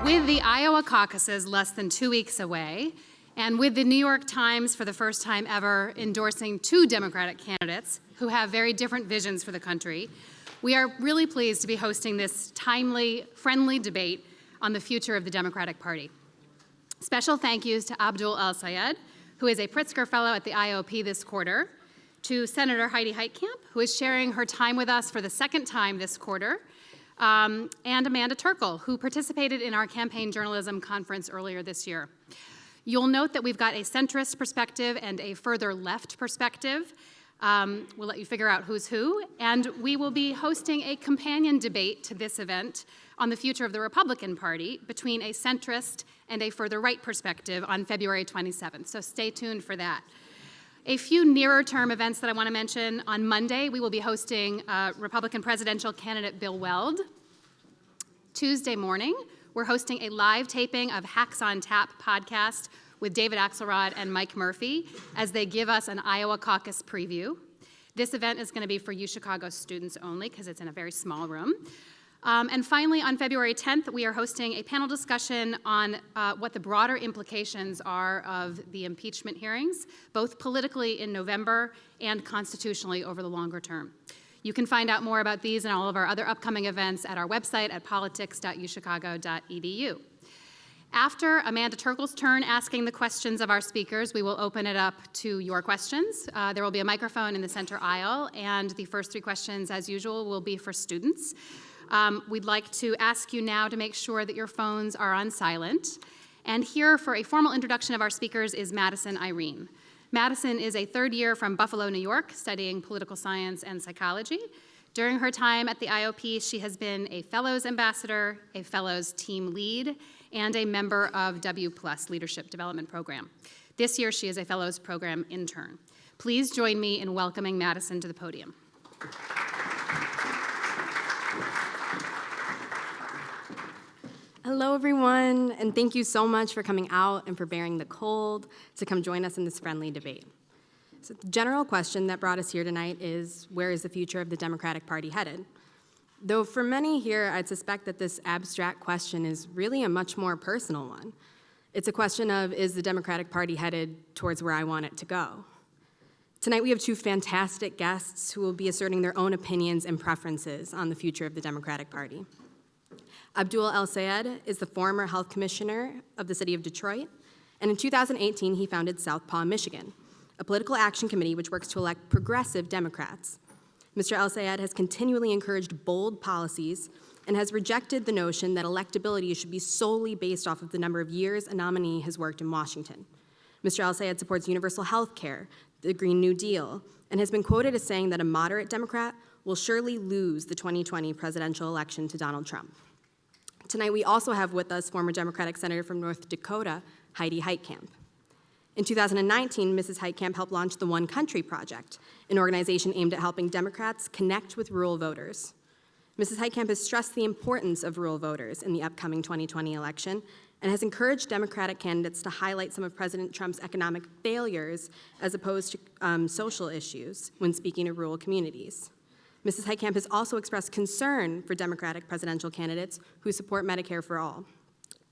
With the Iowa caucuses less than 2 weeks away, and with the New York Times for the first time ever endorsing two Democratic candidates who have very different visions for the country, we are really pleased to be hosting this timely, friendly debate on the future of the Democratic Party. Special thank yous to Abdul Al-Saad, who is a Pritzker Fellow at the IOP this quarter, to Senator Heidi Heitkamp, who is sharing her time with us for the second time this quarter, and Amanda Turkle, who participated in our campaign journalism conference earlier this year. You'll note that we've got a centrist perspective and a further left perspective. We'll let you figure out who's who, and we will be hosting a companion debate to this event on the future of the Republican Party between a centrist and a further right perspective on February 27th, so stay tuned for that. A few nearer term events that I want to mention. On Monday, we will be hosting Republican presidential candidate Bill Weld. Tuesday morning, we're hosting a live taping of Hacks on Tap podcast with David Axelrod and Mike Murphy as they give us an Iowa caucus preview. This event is going to be for UChicago students only because it's in a very small room. And finally, on February 10th, we are hosting a panel discussion on what the broader implications are of the impeachment hearings, both politically in November and constitutionally over the longer term. You can find out more about these and all of our other upcoming events at our website at politics.uchicago.edu. After Amanda Turkle's turn asking the questions of our speakers, we will open it up to your questions. There will be a microphone in the center aisle, and the first three questions, as usual, will be for students. We'd like to ask you now to make sure that your phones are on silent. And here for a formal introduction of our speakers is Madison Irene. Madison is a third year from Buffalo, New York, studying political science and psychology. During her time at the IOP, she has been a Fellows Ambassador, a Fellows Team Lead, and a member of W+ Leadership Development Program. This year, she is a Fellows Program intern. Please join me in welcoming Madison to the podium. Hello, everyone, and thank you so much for coming out and for bearing the cold to come join us in this friendly debate. So the general question that brought us here tonight is, where is the future of the Democratic Party headed? Though for many here, I'd suspect that this abstract question is really a much more personal one. It's a question of, is the Democratic Party headed towards where I want it to go? Tonight we have two fantastic guests who will be asserting their own opinions and preferences on the future of the Democratic Party. Abdullah Al-Saad is the former health commissioner of the city of Detroit, and in 2018 he founded Southpaw Michigan, a political action committee which works to elect progressive Democrats. Mr. Al-Saad has continually encouraged bold policies and has rejected the notion that electability should be solely based off of the number of years a nominee has worked in Washington. Mr. Al-Saad supports universal health care, the Green New Deal, and has been quoted as saying that a moderate Democrat will surely lose the 2020 presidential election to Donald Trump. Tonight, we also have with us former Democratic Senator from North Dakota, Heidi Heitkamp. In 2019, Mrs. Heitkamp helped launch the One Country Project, an organization aimed at helping Democrats connect with rural voters. Mrs. Heitkamp has stressed the importance of rural voters in the upcoming 2020 election and has encouraged Democratic candidates to highlight some of President Trump's economic failures as opposed to social issues when speaking to rural communities. Mrs. Heitkamp has also expressed concern for Democratic presidential candidates who support Medicare for all,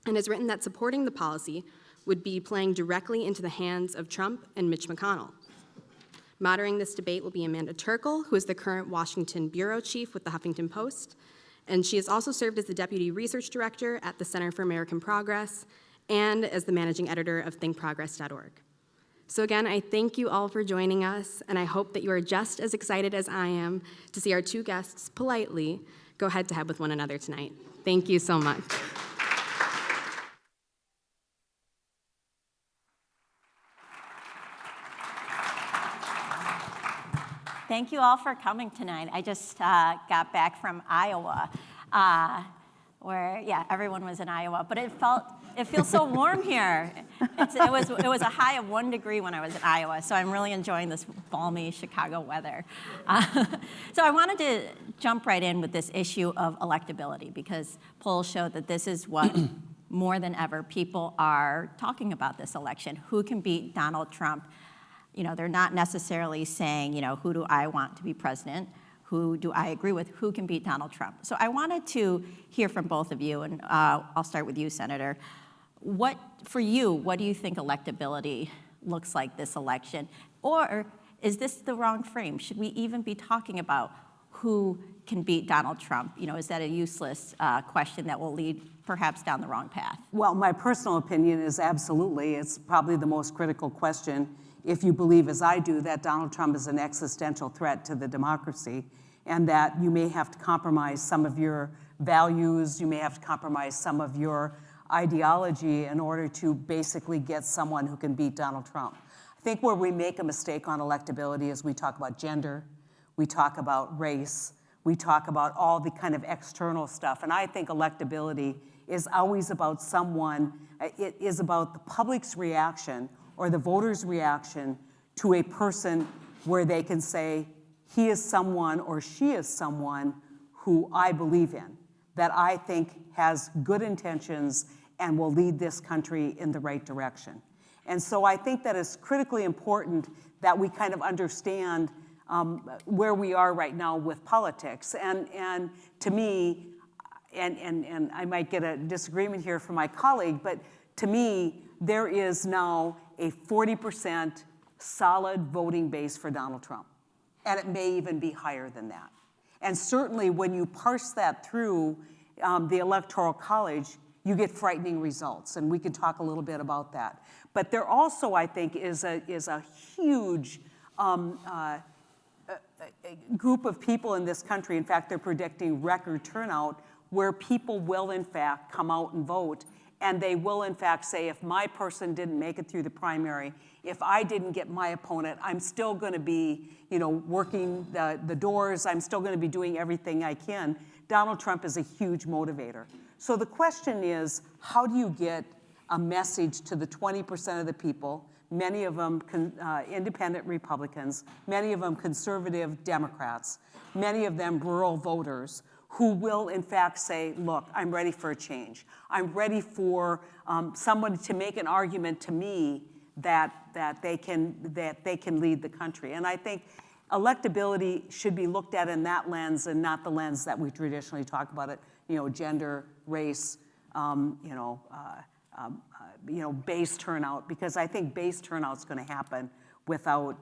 and has written that supporting the policy would be playing directly into the hands of Trump and Mitch McConnell. Moderating this debate will be Amanda Turkle, who is the current Washington bureau chief with the Huffington Post, and she has also served as the deputy research director at the Center for American Progress and as the managing editor of thinkprogress.org. So again, I thank you all for joining us, and I hope that you are just as excited as I am to see our two guests politely go head-to-head with one another tonight. Thank you so much. Thank you all for coming tonight. I just got back from Iowa, where, everyone was in Iowa, but it feels so warm here. It was a high of 1 degree when I was in Iowa, so I'm really enjoying this balmy Chicago weather. So I wanted to jump right in with this issue of electability, because polls show that this is what more than ever people are talking about this election. Who can beat Donald Trump? You know, they're not necessarily saying, who do I want to be president? who do I agree with, who can beat Donald Trump. So I wanted to hear from both of you, and I'll start with you, Senator. For you, what do you think electability looks like this election? Or is this the wrong frame? Should we even be talking about who can beat Donald Trump? Is that a useless question that will lead perhaps down the wrong path? Well, my personal opinion is absolutely. It's probably the most critical question if you believe, as I do, that Donald Trump is an existential threat to the democracy and that you may have to compromise some of your values, you may have to compromise some of your ideology in order to basically get someone who can beat Donald Trump. I think where we make a mistake on electability is we talk about gender, we talk about race, we talk about all the kind of external stuff. And I think electability is always about it is about the public's reaction or the voters' reaction to a person where they can say, he is someone or she is someone who I believe in, that I think has good intentions and will lead this country in the right direction. And so I think that it's critically important that we kind of understand where we are right now with politics. And to me, and I might get a disagreement here from my colleague, but to me, there is now a 40% solid voting base for Donald Trump. And it may even be higher than that. And certainly when you parse that through the Electoral College, you get frightening results. And we can talk a little bit about that. But there also, I think, is a huge group of people in this country. In fact, they're predicting record turnout where people will, in fact, come out and vote. And they will, in fact, say, if my person didn't make it through the primary, if I didn't get my opponent, I'm still going to be, working the doors. I'm still going to be doing everything I can. Donald Trump is a huge motivator. So the question is, how do you get a message to the 20% of the people, many of them independent Republicans, many of them conservative Democrats, many of them rural voters, who will in fact say, look, I'm ready for a change. I'm ready for somebody to make an argument to me that they can lead the country. And I think electability should be looked at in that lens and not the lens that we traditionally talk about it, gender, race, base turnout, because I think base turnout is going to happen without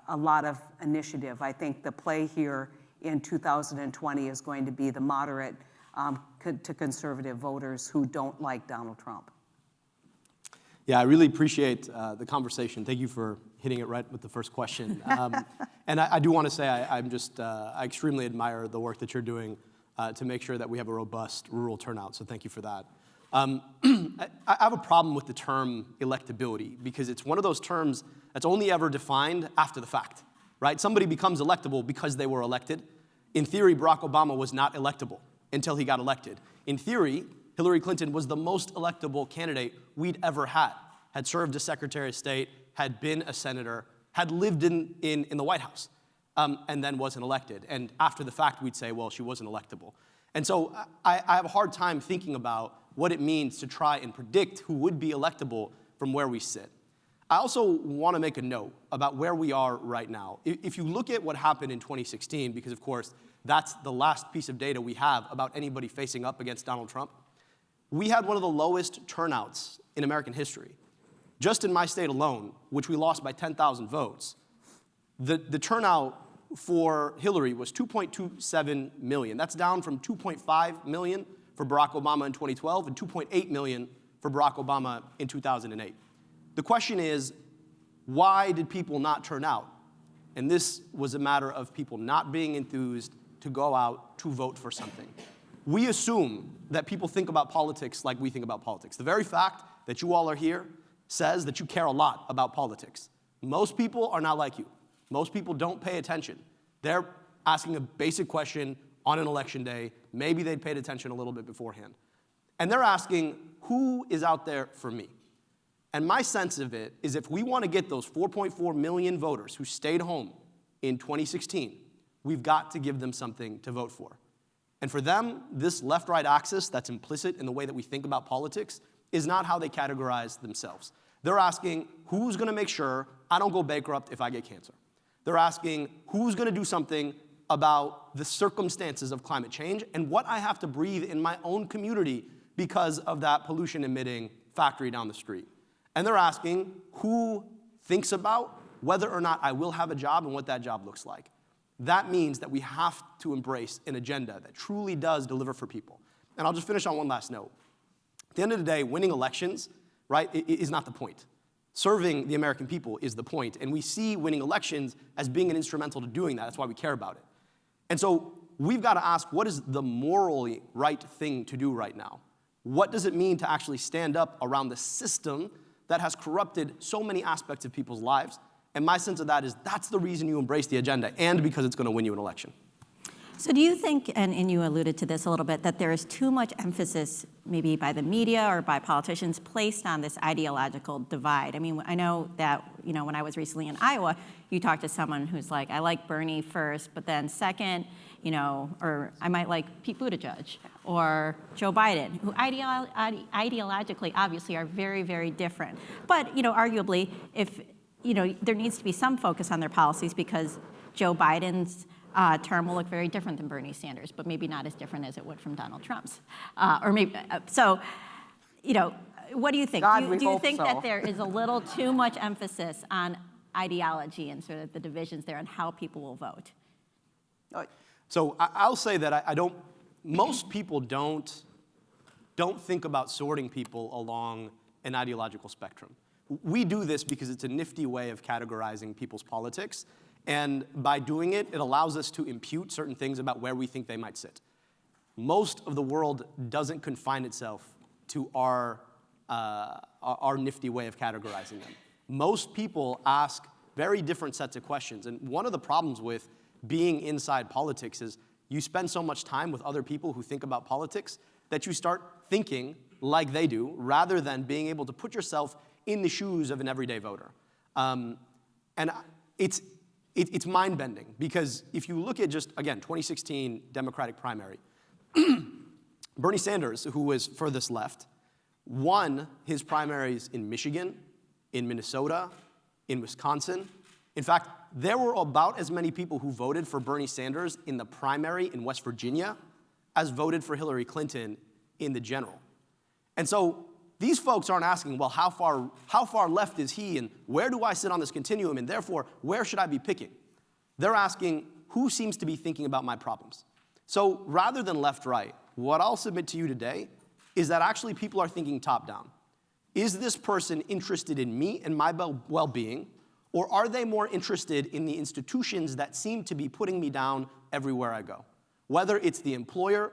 a lot of initiative. I think the play here in 2020 is going to be the moderate to conservative voters who don't like Donald Trump. Yeah, I really appreciate the conversation. Thank you for hitting it right with the first question. And I do want to say I extremely admire the work that you're doing to make sure that we have a robust rural turnout, so thank you for that. I have a problem with the term electability because it's one of those terms that's only ever defined after the fact, right? Somebody becomes electable because they were elected. In theory, Barack Obama was not electable until he got elected. In theory, Hillary Clinton was the most electable candidate we'd ever had served as Secretary of State, had been a senator, had lived in the White House, and then wasn't elected. And after the fact, we'd say, well, she wasn't electable. And so I have a hard time thinking about what it means to try and predict who would be electable from where we sit. I also want to make a note about where we are right now. If you look at what happened in 2016, because of course, that's the last piece of data we have about anybody facing up against Donald Trump, we had one of the lowest turnouts in American history. Just in my state alone, which we lost by 10,000 votes, the turnout for Hillary was 2.27 million. That's down from 2.5 million for Barack Obama in 2012 and 2.8 million for Barack Obama in 2008. The question is, why did people not turn out? And this was a matter of people not being enthused to go out to vote for something. We assume that people think about politics like we think about politics. The very fact that you all are here says that you care a lot about politics. Most people are not like you. Most people don't pay attention. They're asking a basic question on an election day. Maybe they'd paid attention a little bit beforehand. And they're asking, who is out there for me? And my sense of it is if we want to get those 4.4 million voters who stayed home in 2016, we've got to give them something to vote for. And for them, this left-right axis that's implicit in the way that we think about politics is not how they categorize themselves. They're asking, who's going to make sure I don't go bankrupt if I get cancer? They're asking who's going to do something about the circumstances of climate change and what I have to breathe in my own community because of that pollution-emitting factory down the street. And they're asking who thinks about whether or not I will have a job and what that job looks like. That means that we have to embrace an agenda that truly does deliver for people. And I'll just finish on one last note. At the end of the day, winning elections, right, is not the point. Serving the American people is the point, and we see winning elections as being an instrumental to doing that. That's why we care about it. And so we've got to ask, what is the morally right thing to do right now? What does it mean to actually stand up around the system that has corrupted so many aspects of people's lives? And my sense of that is that's the reason you embrace the agenda, and because it's going to win you an election. So do you think, and you alluded to this a little bit, that there is too much emphasis, maybe by the media or by politicians, placed on this ideological divide? I mean, I know that, when I was recently in Iowa, you talked to someone who's like, I like Bernie first, but then second, or I might like Pete Buttigieg or Joe Biden, who ideologically, obviously, are very, very different. But, arguably, if, there needs to be some focus on their policies because Joe Biden's term will look very different than Bernie Sanders, but maybe not as different as it would from Donald Trump's. Or maybe, what do you think? God, Do you think so. that there is a little too much emphasis on ideology and sort of the divisions there and how people will vote? So I'll say that most people don't think about sorting people along an ideological spectrum. We do this because it's a nifty way of categorizing people's politics. And by doing it, it allows us to impute certain things about where we think they might sit. Most of the world doesn't confine itself to our nifty way of categorizing them. Most people ask very different sets of questions. And one of the problems with being inside politics is you spend so much time with other people who think about politics that you start thinking like they do, rather than being able to put yourself in the shoes of an everyday voter. And it's mind-bending, because if you look at just, again, 2016 Democratic primary, Bernie Sanders, who was furthest left, won his primaries in Michigan, in Minnesota, in Wisconsin. In fact, there were about as many people who voted for Bernie Sanders in the primary in West Virginia as voted for Hillary Clinton in the general. And so these folks aren't asking, well, how far left is he, and where do I sit on this continuum, and therefore, where should I be picking? They're asking, who seems to be thinking about my problems? So rather than left-right, what I'll submit to you today is that actually people are thinking top-down. Is this person interested in me and my well-being, or are they more interested in the institutions that seem to be putting me down everywhere I go? Whether it's the employer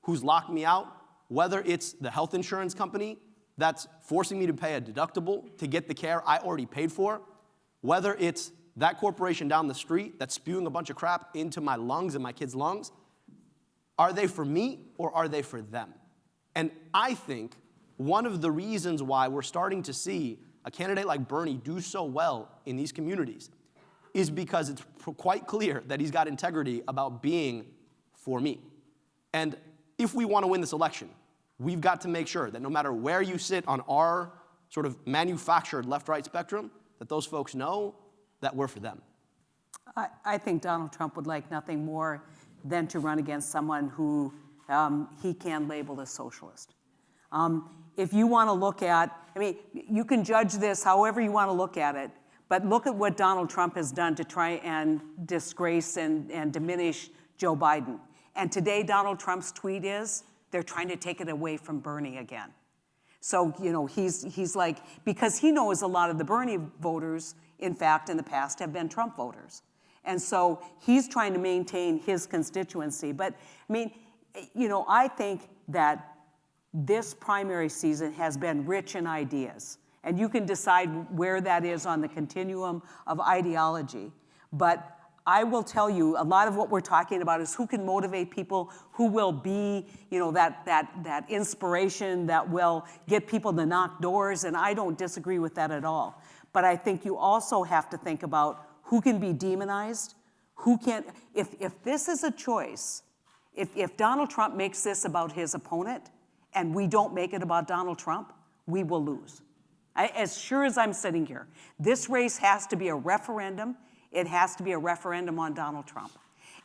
who's locked me out, whether it's the health insurance company that's forcing me to pay a deductible to get the care I already paid for, whether it's that corporation down the street that's spewing a bunch of crap into my lungs and my kids' lungs, are they for me or are they for them? And I think one of the reasons why we're starting to see a candidate like Bernie do so well in these communities is because it's quite clear that he's got integrity about being for me. And if we want to win this election, we've got to make sure that no matter where you sit on our sort of manufactured left-right spectrum, that those folks know that we're for them. I think Donald Trump would like nothing more than to run against someone who he can label as socialist. If you want to look at, you can judge this however you want to look at it, but look at what Donald Trump has done to try and disgrace and diminish Joe Biden. And today, Donald Trump's tweet is, they're trying to take it away from Bernie again. So, he's like, because he knows a lot of the Bernie voters, in fact, in the past, have been Trump voters. And so he's trying to maintain his constituency. But, I think that this primary season has been rich in ideas. And you can decide where that is on the continuum of ideology. But I will tell you, a lot of what we're talking about is who can motivate people, who will be, that inspiration that will get people to knock doors, and I don't disagree with that at all. But I think you also have to think about who can be demonized, who can't. If this is a choice, if Donald Trump makes this about his opponent, and we don't make it about Donald Trump, we will lose. As sure as I'm sitting here, this race has to be a referendum. It has to be a referendum on Donald Trump.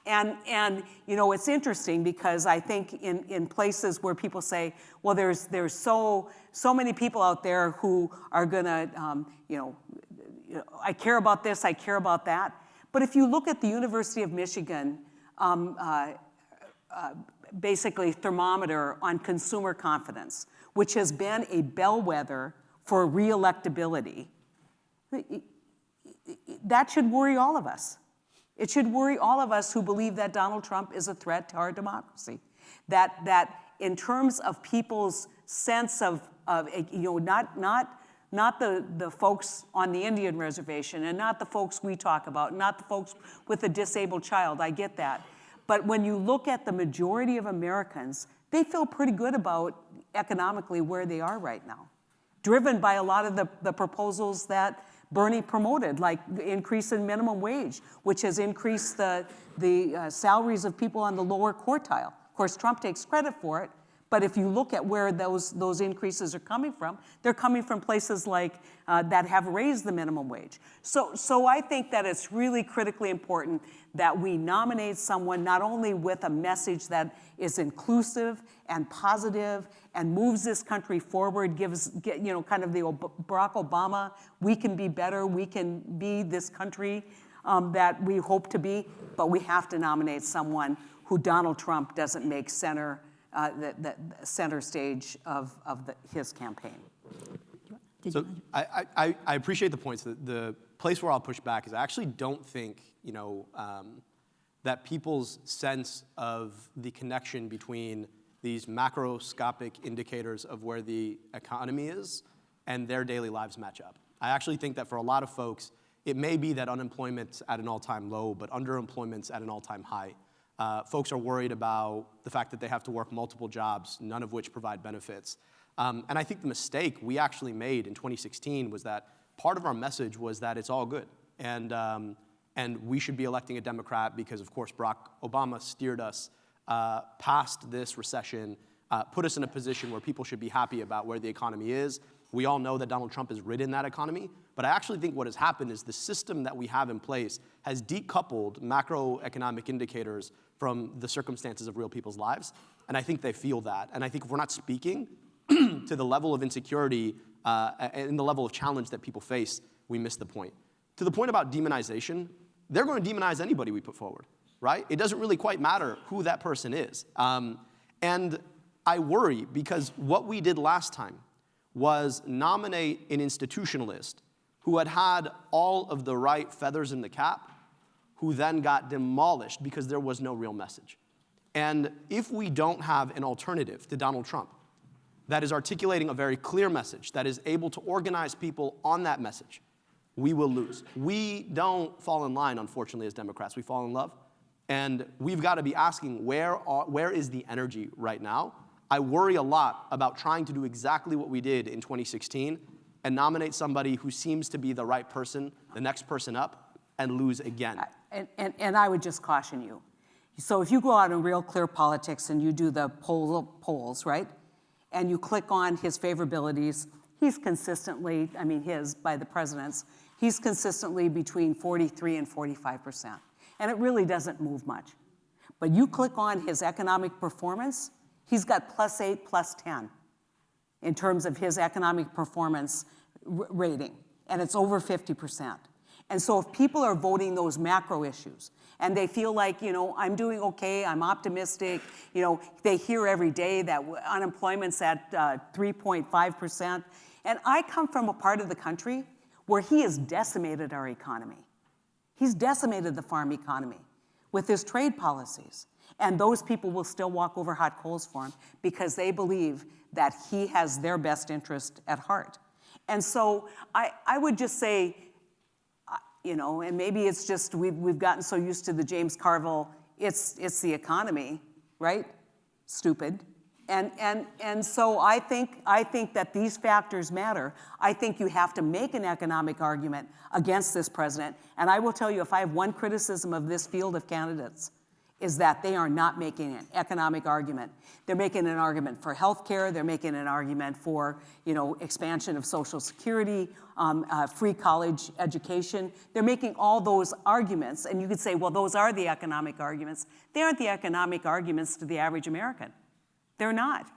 And you know, it's interesting because I think in places where people say, well, there's so many people out there who are gonna, you know, I care about this, I care about that. But if you look at the University of Michigan, basically thermometer on consumer confidence, which has been a bellwether for re-electability, that should worry all of us. It should worry all of us who believe that Donald Trump is a threat to our democracy. That in terms of people's sense of you know, not the folks on the Indian reservation and not the folks we talk about, not the folks with a disabled child, I get that. But when you look at the majority of Americans, they feel pretty good about economically where they are right now, driven by a lot of the proposals that Bernie promoted, like increase in minimum wage, which has increased the salaries of people on the lower quartile. Of course, Trump takes credit for it, but if you look at where those increases are coming from, they're coming from places like that have raised the minimum wage. So I think that it's really critically important that we nominate someone not only with a message that is inclusive and positive and moves this country forward, gives you know, kind of the Barack Obama, we can be better, we can be this country that we hope to be, but we have to nominate someone who Donald Trump doesn't make center stage of his campaign. So I appreciate the points. The place where I'll push back is I actually don't think, you know, that people's sense of the connection between these macroscopic indicators of where the economy is and their daily lives match up. I actually think that for a lot of folks, it may be that unemployment's at an all-time low, but underemployment's at an all-time high. Folks are worried about the fact that they have to work multiple jobs, none of which provide benefits. And I think the mistake we actually made in 2016 was that part of our message was that it's all good. And we should be electing a Democrat because, of course, Barack Obama steered us past this recession, put us in a position where people should be happy about where the economy is. We all know that Donald Trump has ridden that economy, but I actually think what has happened is the system that we have in place has decoupled macroeconomic indicators from the circumstances of real people's lives, and I think they feel that. And I think if we're not speaking to the level of insecurity and the level of challenge that people face, we miss the point. To the point about demonization, they're going to demonize anybody we put forward, right? It doesn't really quite matter who that person is. And I worry because what we did last time was nominate an institutionalist who had all of the right feathers in the cap, who then got demolished because there was no real message. And if we don't have an alternative to Donald Trump that is articulating a very clear message, that is able to organize people on that message, we will lose. We don't fall in line, unfortunately, as Democrats. We fall in love. And we've got to be asking, where is the energy right now? I worry a lot about trying to do exactly what we did in 2016 and nominate somebody who seems to be the right person, the next person up, and lose again. And I would just caution you. So if you go out in Real Clear Politics and you do the polls, right? And you click on his favorabilities, he's consistently, I mean his, by the president's, he's consistently between 43 and 45%. And it really doesn't move much. But you click on his economic performance, he's got +8, +10 in terms of his economic performance rating, and it's over 50%. And so if people are voting those macro issues, and they feel like, you know, I'm doing okay, I'm optimistic, you know, they hear every day that unemployment's at 3.5%, and I come from a part of the country where he has decimated our economy. He's decimated the farm economy with his trade policies. And those people will still walk over hot coals for him because they believe that he has their best interest at heart. And so I would just say, you know, and maybe it's just we've gotten so used to the James Carville, it's the economy, right? Stupid. And so I think that these factors matter. I think you have to make an economic argument against this president. And I will tell you, if I have one criticism of this field of candidates, is that they are not making an economic argument. They're making an argument for healthcare. They're making an argument for, expansion of Social Security, free college education. They're making all those arguments, and you could say, well, those are the economic arguments. They aren't the economic arguments to the average American. They're not.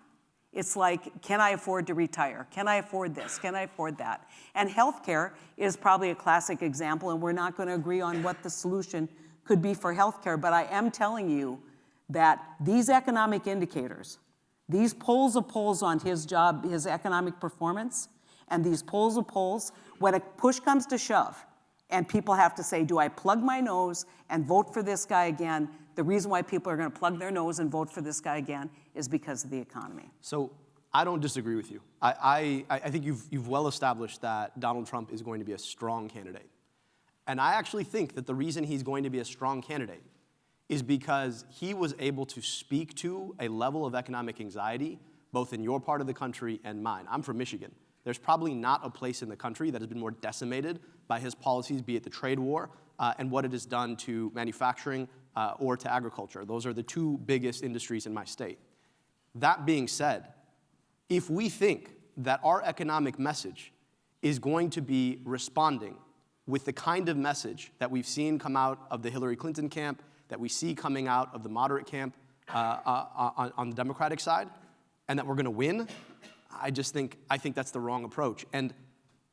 It's like, can I afford to retire? Can I afford this? Can I afford that? And healthcare is probably a classic example, and we're not going to agree on what the solution could be for healthcare, but I am telling you that these economic indicators, these polls of polls on his job, his economic performance, and these polls of polls, when a push comes to shove, and people have to say, do I plug my nose and vote for this guy again? The reason why people are going to plug their nose and vote for this guy again is because of the economy. So I don't disagree with you. I think you've well established that Donald Trump is going to be a strong candidate. And I actually think that the reason he's going to be a strong candidate is because he was able to speak to a level of economic anxiety, both in your part of the country and mine. I'm from Michigan. There's probably not a place in the country that has been more decimated by his policies, be it the trade war and what it has done to manufacturing or to agriculture. Those are the two biggest industries in my state. That being said, if we think that our economic message is going to be responding with the kind of message that we've seen come out of the Hillary Clinton camp, that we see coming out of the moderate camp on the Democratic side, and that we're going to win, I think that's the wrong approach. And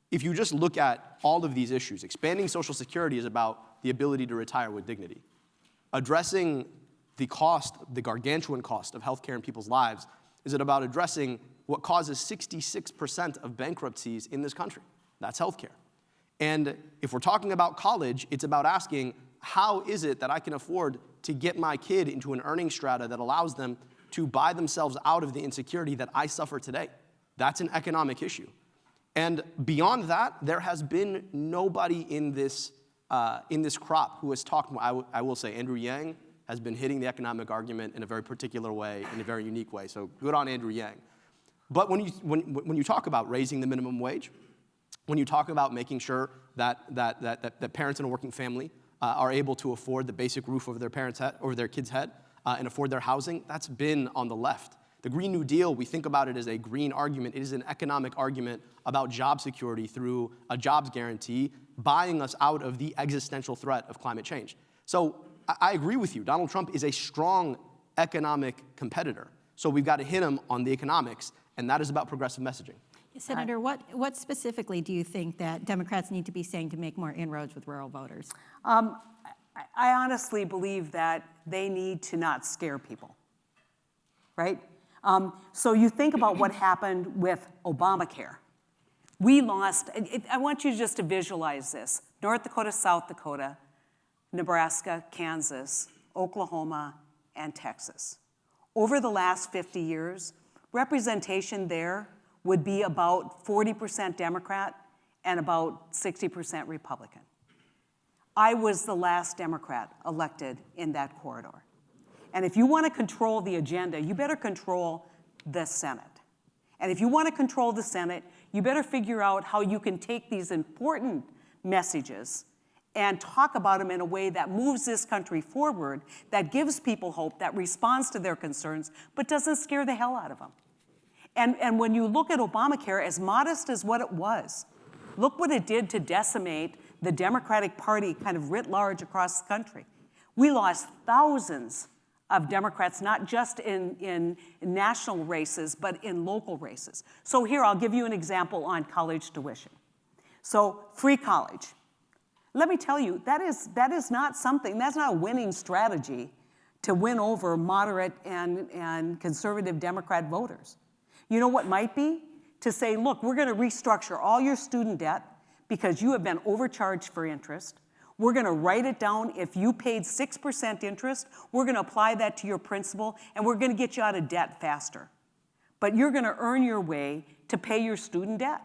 if you just look at all of these issues, expanding Social Security is about the ability to retire with dignity. Addressing the cost, the gargantuan cost of healthcare in people's lives, is it about addressing what causes 66% of bankruptcies in this country? That's healthcare. And if we're talking about college, it's about asking, how is it that I can afford to get my kid into an earning strata that allows them to buy themselves out of the insecurity that I suffer today? That's an economic issue. And beyond that, there has been nobody in this crop who has talked. I will say Andrew Yang has been hitting the economic argument in a very particular way, in a very unique way. So good on Andrew Yang. But when you talk about raising the minimum wage, when you talk about making sure that parents in a working family are able to afford the basic roof over their kids' head, and afford their housing, that's been on the left. The Green New Deal, we think about it as a green argument. It is an economic argument about job security through a jobs guarantee, buying us out of the existential threat of climate change. So I agree with you. Donald Trump is a strong economic competitor. So we've got to hit him on the economics, and that is about progressive messaging. Senator, what specifically do you think that Democrats need to be saying to make more inroads with rural voters? I honestly believe that they need to not scare people, right? So you think about what happened with Obamacare. We lost, I want you just to visualize this. North Dakota, South Dakota, Nebraska, Kansas, Oklahoma, and Texas. Over the last 50 years, representation there would be about 40% Democrat and about 60% Republican. I was the last Democrat elected in that corridor. And if you want to control the agenda, you better control the Senate. And if you want to control the Senate, you better figure out how you can take these important messages and talk about them in a way that moves this country forward, that gives people hope, that responds to their concerns, but doesn't scare the hell out of them. And when you look at Obamacare, as modest as what it was, look what it did to decimate the Democratic Party kind of writ large across the country. We lost thousands of Democrats, not just in national races, but in local races. So here, I'll give you an example on college tuition. So free college. Let me tell you, that is not something, that's not a winning strategy to win over moderate and conservative Democrat voters. You know what might be? To say, look, we're going to restructure all your student debt because you have been overcharged for interest. We're going to write it down. If you paid 6% interest, we're going to apply that to your principal, and we're going to get you out of debt faster. But you're going to earn your way to pay your student debt.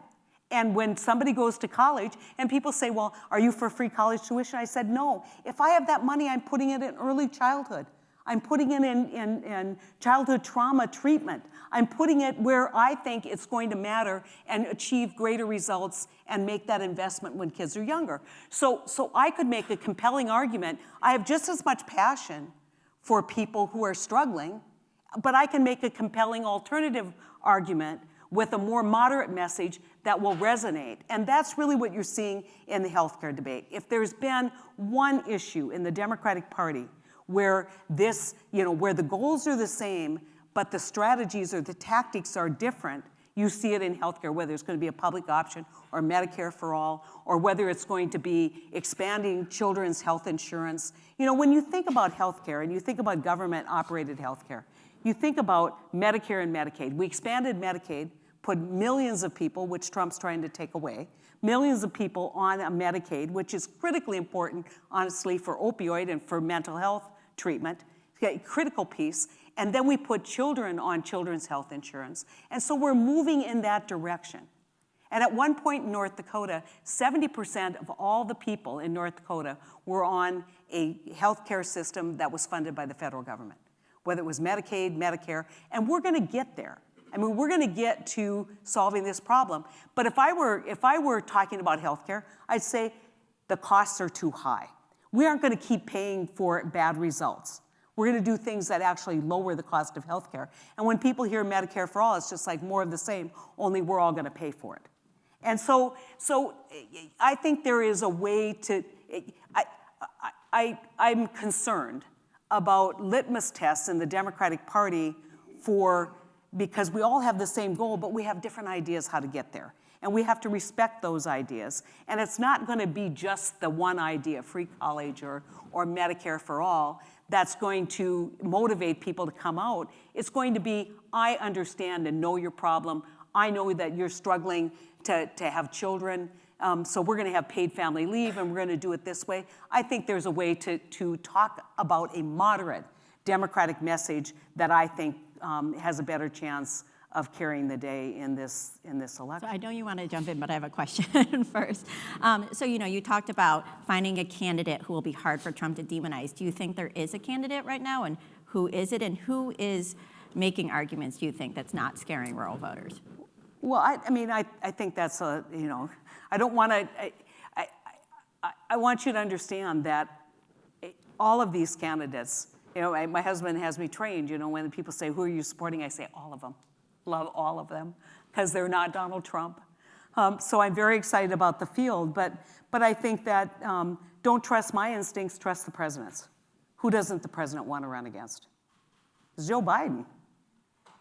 And when somebody goes to college and people say, well, are you for free college tuition? I said, no. If I have that money, I'm putting it in early childhood. I'm putting it in childhood trauma treatment. I'm putting it where I think it's going to matter and achieve greater results and make that investment when kids are younger. So I could make a compelling argument. I have just as much passion for people who are struggling, but I can make a compelling alternative argument with a more moderate message that will resonate. And that's really what you're seeing in the healthcare debate. If there's been one issue in the Democratic Party where where the goals are the same, but the strategies or the tactics are different, you see it in healthcare, whether it's going to be a public option or Medicare for all, or whether it's going to be expanding children's health insurance. When you think about healthcare and you think about government-operated healthcare, you think about Medicare and Medicaid. We expanded Medicaid, put millions of people, which Trump's trying to take away, millions of people on a Medicaid, which is critically important, honestly, for opioid and for mental health treatment, a critical piece. And then we put children on children's health insurance. And so we're moving in that direction. And at one point in North Dakota, 70% of all the people in North Dakota were on a healthcare system that was funded by the federal government, whether it was Medicaid, Medicare, and we're going to get there. I mean, we're going to get to solving this problem. But if I were talking about healthcare, I'd say the costs are too high. We aren't going to keep paying for bad results. We're going to do things that actually lower the cost of healthcare. And when people hear Medicare for all, it's just like more of the same, only we're all going to pay for it. And so I think there is a way to, I'm concerned about litmus tests in the Democratic Party because we all have the same goal, but we have different ideas how to get there. And we have to respect those ideas. And it's not going to be just the one idea, free college or Medicare for all, that's going to motivate people to come out. It's going to be, I understand and know your problem. I know that you're struggling to have children, so we're going to have paid family leave, and we're going to do it this way. I think there's a way to talk about a moderate Democratic message that I think has a better chance of carrying the day in this election. So I know you want to jump in, but I have a question first. So you talked about finding a candidate who will be hard for Trump to demonize. Do you think there is a candidate right now, and who is it, and who is making arguments, do you think, that's not scaring rural voters? Well, I think that's I don't want to, I want you to understand that all of these candidates, my husband has me trained, when people say, who are you supporting? I say, all of them. Love all of them, because they're not Donald Trump. So I'm very excited about the field, but I think that don't trust my instincts, trust the president's. Who doesn't the president want to run against? It's Joe Biden,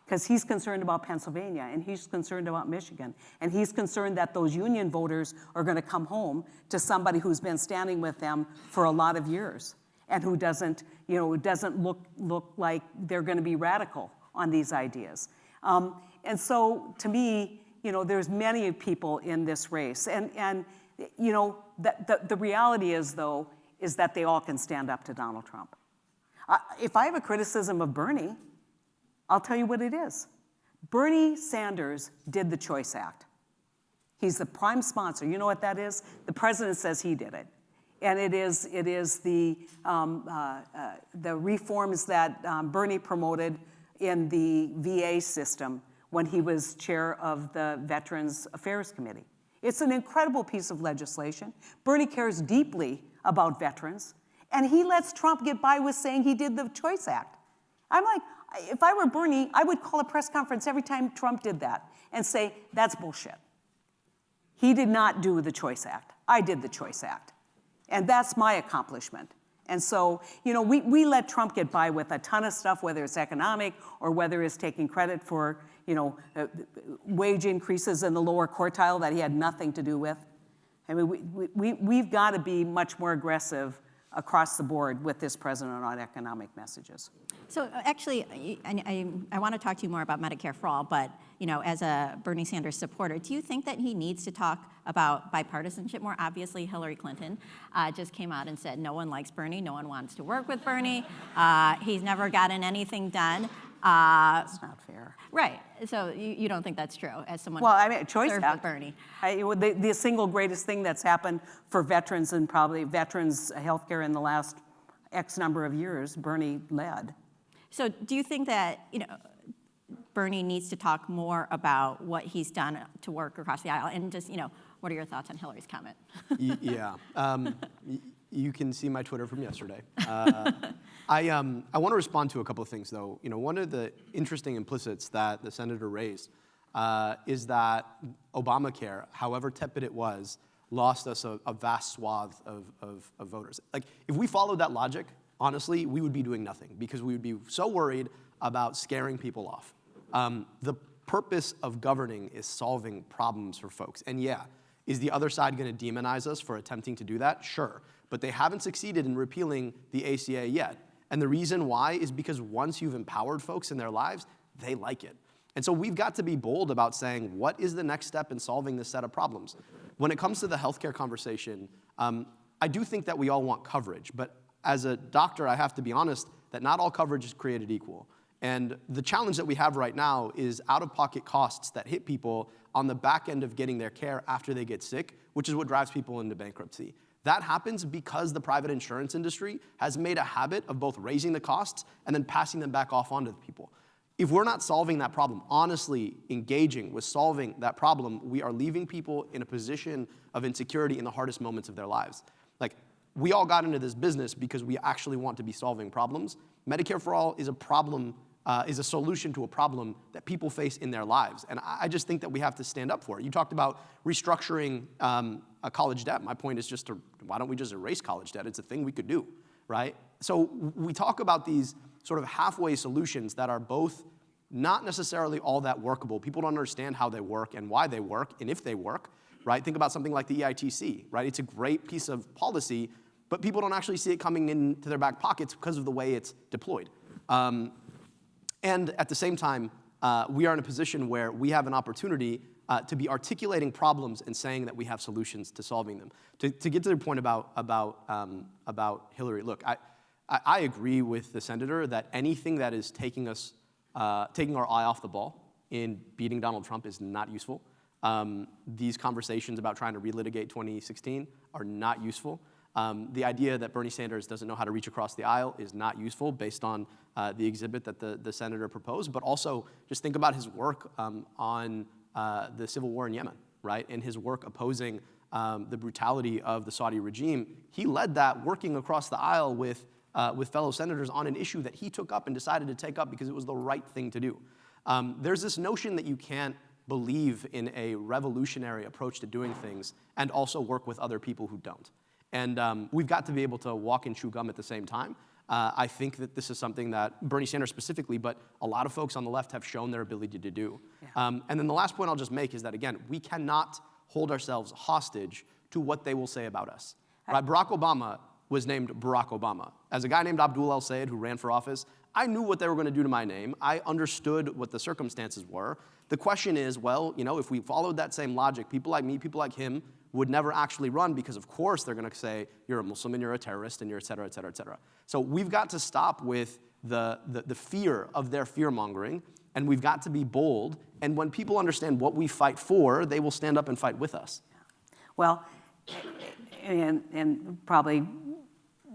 because he's concerned about Pennsylvania, and he's concerned about Michigan, and he's concerned that those union voters are going to come home to somebody who's been standing with them for a lot of years, and who doesn't look like they're going to be radical on these ideas. And so, to me, there's many people in this race, and the reality is that they all can stand up to Donald Trump. If I have a criticism of Bernie, I'll tell you what it is. Bernie Sanders did the Choice Act. He's the prime sponsor. You know what that is? The president says he did it. And it is the reforms that Bernie promoted in the VA system when he was chair of the Veterans Affairs Committee. It's an incredible piece of legislation. Bernie cares deeply about veterans, and he lets Trump get by with saying he did the Choice Act. I'm like, if I were Bernie, I would call a press conference every time Trump did that and say, that's bullshit. He did not do the Choice Act. I did the Choice Act. And that's my accomplishment. And so, we let Trump get by with a ton of stuff, whether it's economic or whether it's taking credit for, wage increases in the lower quartile that he had nothing to do with. I mean, we've got to be much more aggressive across the board with this president on economic messages. So actually, I want to talk to you more about Medicare for all, but as a Bernie Sanders supporter, do you think that he needs to talk about bipartisanship more? Obviously, Hillary Clinton just came out and said no one likes Bernie, no one wants to work with Bernie, he's never gotten anything done. That's not fair. Right. So you don't think that's true as someone Choice served Act. with Bernie? The single greatest thing that's happened for veterans and probably veterans healthcare in the last X number of years, Bernie led. So do you think that Bernie needs to talk more about what he's done to work across the aisle? And just what are your thoughts on Hillary's comment? Yeah. you can see my Twitter from yesterday. I want to respond to a couple of things, though. One of the interesting implicits that the senator raised is that Obamacare, however tepid it was, lost us a vast swath of voters. Like, if we followed that logic, honestly, we would be doing nothing because we would be so worried about scaring people off. The purpose of governing is solving problems for folks. And yeah, is the other side going to demonize us for attempting to do that? Sure. But they haven't succeeded in repealing the ACA yet. And the reason why is because once you've empowered folks in their lives, they like it. And so we've got to be bold about saying, what is the next step in solving this set of problems? When it comes to the healthcare conversation, I do think that we all want coverage. But as a doctor, I have to be honest that not all coverage is created equal. And the challenge that we have right now is out-of-pocket costs that hit people on the back end of getting their care after they get sick, which is what drives people into bankruptcy. That happens because the private insurance industry has made a habit of both raising the costs and then passing them back off onto the people. If we're not solving that problem, honestly engaging with solving that problem, we are leaving people in a position of insecurity in the hardest moments of their lives. Like, we all got into this business because we actually want to be solving problems. Medicare for All is a problem, is a solution to a problem that people face in their lives. And I just think that we have to stand up for it. You talked about restructuring a college debt. My point is just why don't we just erase college debt? It's a thing we could do, right? So we talk about these sort of halfway solutions that are both not necessarily all that workable. People don't understand how they work and why they work and if they work, right? Think about something like the EITC, right? It's a great piece of policy, but people don't actually see it coming into their back pockets because of the way it's deployed. And at the same time, we are in a position where we have an opportunity to be articulating problems and saying that we have solutions to solving them. To get to the point about Hillary, look, I agree with the senator that anything that is taking our eye off the ball in beating Donald Trump is not useful. These conversations about trying to relitigate 2016 are not useful. The idea that Bernie Sanders doesn't know how to reach across the aisle is not useful based on the exhibit that the senator proposed, but also just think about his work on the civil war in Yemen, right? And his work opposing the brutality of the Saudi regime. He led that working across the aisle with fellow senators on an issue that he took up and decided to take up because it was the right thing to do. There's this notion that you can't believe in a revolutionary approach to doing things and also work with other people who don't. And we've got to be able to walk and chew gum at the same time. I think that this is something that Bernie Sanders specifically, but a lot of folks on the left have shown their ability to do. Yeah. And then the last point I'll just make is that, again, we cannot hold ourselves hostage to what they will say about us. Right? Barack Obama was named Barack Obama. As a guy named Abdullah Al-Saad who ran for office, I knew what they were going to do to my name. I understood what the circumstances were. The question is, well, if we followed that same logic, people like me, people like him, would never actually run because, of course, they're going to say, you're a Muslim and you're a terrorist and you're et cetera, et cetera, et cetera. So we've got to stop with the fear of their fear-mongering, and we've got to be bold. And when people understand what we fight for, they will stand up and fight with us. Well, and probably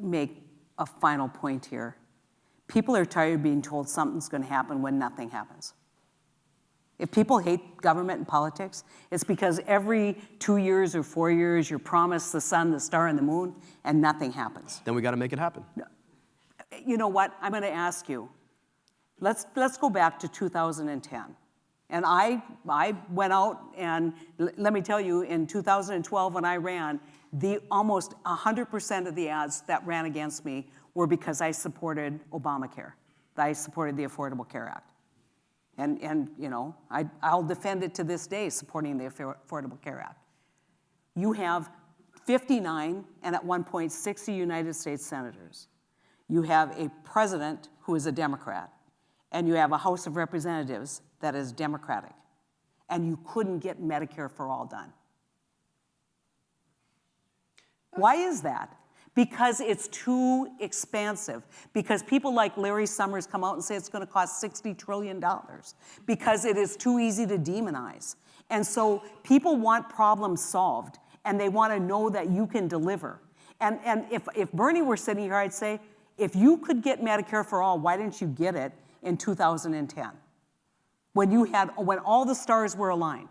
make a final point here. People are tired of being told something's going to happen when nothing happens. If people hate government and politics, it's because every 2 years or 4 years you're promised the sun, the star, and the moon, and nothing happens. Then we got to make it happen. You know what? I'm going to ask you. Let's go back to 2010. And I went out, and let me tell you, in 2012 when I ran, almost 100% of the ads that ran against me were because I supported Obamacare. I supported the Affordable Care Act. And I'll defend it to this day, supporting the Affordable Care Act. You have 59, and at one point, 60 United States senators. You have a president who is a Democrat, and you have a House of Representatives that is Democratic. And you couldn't get Medicare for All done. Why is that? Because it's too expansive. Because people like Larry Summers come out and say it's going to cost $60 trillion. Because it is too easy to demonize. And so people want problems solved, and they want to know that you can deliver. And if Bernie were sitting here, I'd say, if you could get Medicare for All, why didn't you get it in 2010? When all the stars were aligned.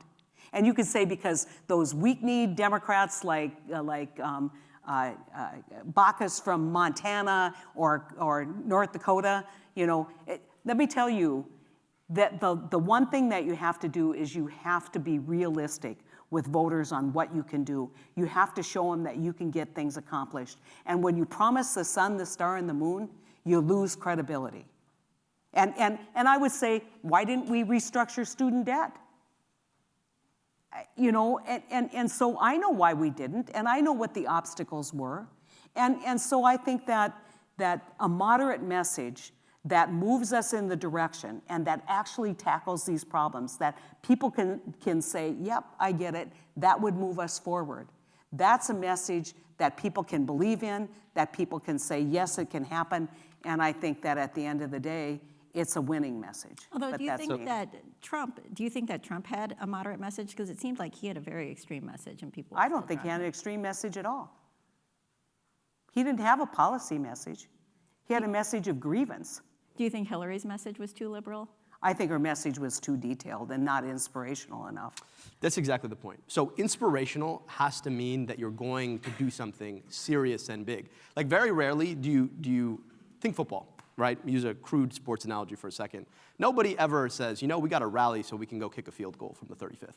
And you could say because those weak-kneed Democrats like Bacchus from Montana or North Dakota. Let me tell you that the one thing that you have to do is you have to be realistic with voters on what you can do. You have to show them that you can get things accomplished. And when you promise the sun, the star, and the moon, you lose credibility. And I would say, why didn't we restructure student debt? And so I know why we didn't, and I know what the obstacles were. And so I think that a moderate message that moves us in the direction and that actually tackles these problems, that people can say, yep, I get it, that would move us forward. That's a message that people can believe in, that people can say, yes, it can happen, and I think that at the end of the day, it's a winning message. Although, do you think that Trump had a moderate message? Because it seemed like he had a very extreme message, and people. I don't think he had an extreme message at all. He didn't have a policy message. He had a message of grievance. Do you think Hillary's message was too liberal? I think her message was too detailed and not inspirational enough. That's exactly the point. So inspirational has to mean that you're going to do something serious and big. Like very rarely do you think football. Right? Use a crude sports analogy for a second. Nobody ever says, we got to rally so we can go kick a field goal from the 35th,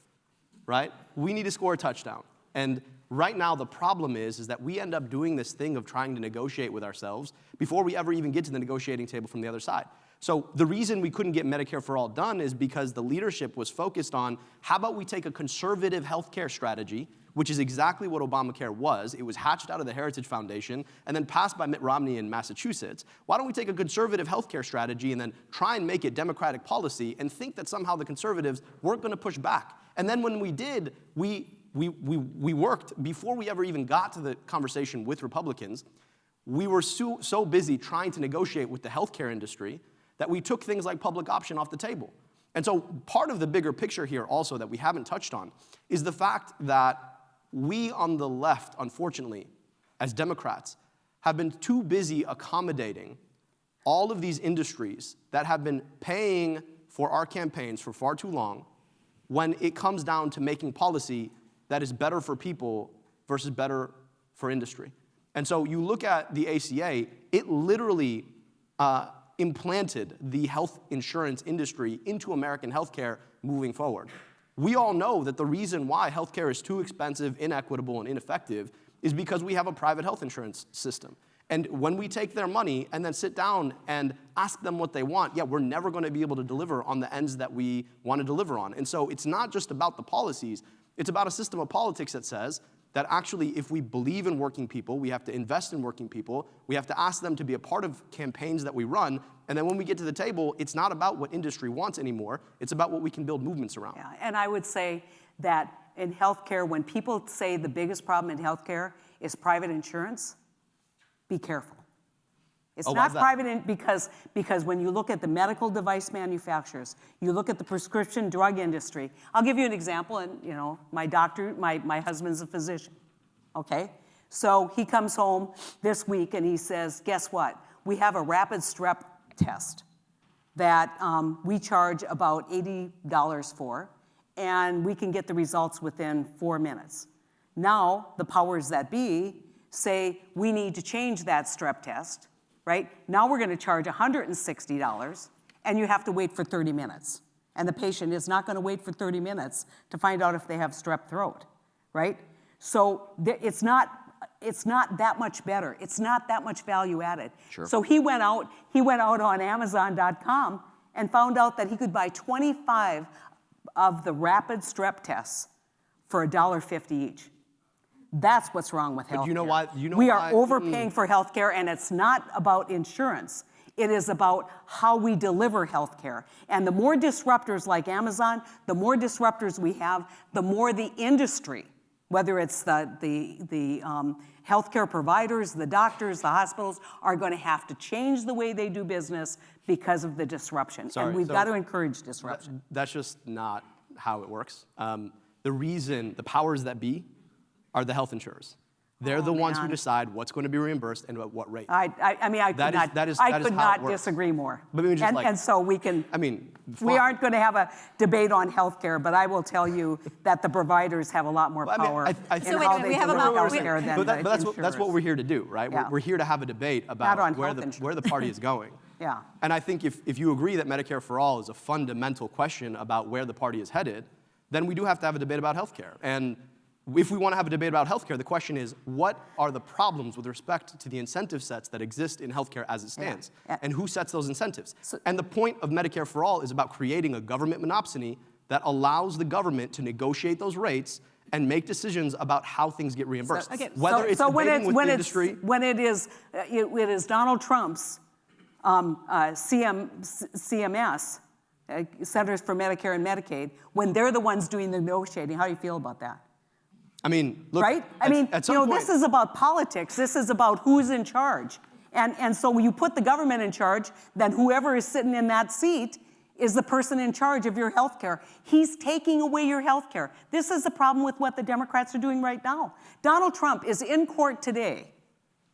right? We need to score a touchdown. And right now, the problem is that we end up doing this thing of trying to negotiate with ourselves before we ever even get to the negotiating table from the other side. So the reason we couldn't get Medicare for All done is because the leadership was focused on, how about we take a conservative healthcare strategy, which is exactly what Obamacare was. It was hatched out of the Heritage Foundation and then passed by Mitt Romney in Massachusetts. Why don't we take a conservative healthcare strategy and then try and make it Democratic policy and think that somehow the conservatives weren't going to push back? And then when we did, we worked, before we ever even got to the conversation with Republicans, we were so busy trying to negotiate with the healthcare industry that we took things like public option off the table. And so part of the bigger picture here also that we haven't touched on is the fact that we on the left, unfortunately, as Democrats, have been too busy accommodating all of these industries that have been paying for our campaigns for far too long when it comes down to making policy that is better for people versus better for industry. And so you look at the ACA, it literally implanted the health insurance industry into American healthcare moving forward. We all know that the reason why healthcare is too expensive, inequitable, and ineffective is because we have a private health insurance system. And when we take their money and then sit down and ask them what they want, we're never going to be able to deliver on the ends that we want to deliver on. And so it's not just about the policies, it's about a system of politics that says that actually if we believe in working people, we have to invest in working people, we have to ask them to be a part of campaigns that we run, and then when we get to the table, it's not about what industry wants anymore, it's about what we can build movements around. Yeah, and I would say that in healthcare, when people say the biggest problem in healthcare is private insurance, be careful. It's not private because when you look at the medical device manufacturers, you look at the prescription drug industry. I'll give you an example, and my doctor, my husband's a physician, okay? So he comes home this week and he says, guess what? We have a rapid strep test that we charge about $80 for, and we can get the results within 4 minutes. Now, the powers that be say we need to change that strep test, right? Now we're going to charge $160, and you have to wait for 30 minutes. And the patient is not going to wait for 30 minutes to find out if they have strep throat, right? So it's not that much better. It's not that much value added. Sure. So he went out on Amazon.com and found out that he could buy 25 of the rapid strep tests for $1.50 each. That's what's wrong with healthcare. But you know why? We are overpaying for healthcare, and it's not about insurance. It is about how we deliver healthcare. And the more disruptors like Amazon, the more disruptors we have, the more the industry, whether it's the healthcare providers, the doctors, the hospitals, are going to have to change the way they do business because of the disruption. And we've got to encourage disruption. That's just not how it works. The powers that be, are the health insurers. They're the ones who man. decide what's going to be reimbursed and at what rate. I mean, I That is- that is I how it could not works. disagree more. But maybe just and, like- and so we can. I mean, we fine. aren't going to have a debate on health care, but I will tell you that the providers have a lot more Well, I mean, power I in think- So how wait, they we have deliver about- health we- care than But the that's what insurers. we're here to do, right? Yeah. We're here to have a debate Not about on where health the insurance. party is going. Yeah. And I think if you agree that Medicare for all is a fundamental question about where the party is headed, then we do have to have a debate about health care. And if we want to have a debate about healthcare, the question is, what are the problems with respect to the incentive sets that exist in healthcare as it stands? Yeah. And who sets those incentives? And the point of Medicare for All is about creating a government monopsony that allows the government to negotiate those rates and make decisions about how things get reimbursed. Whether it's debating with the industry. When it is Donald Trump's CMS, Centers for Medicare and Medicaid, when they're the ones doing the negotiating, how do you feel about that? I mean, look, Right? I mean, at some point, this is about politics. This is about who's in charge. And so when you put the government in charge, then whoever is sitting in that seat is the person in charge of your health care. He's taking away your health care. This is the problem with what the Democrats are doing right now. Donald Trump is in court today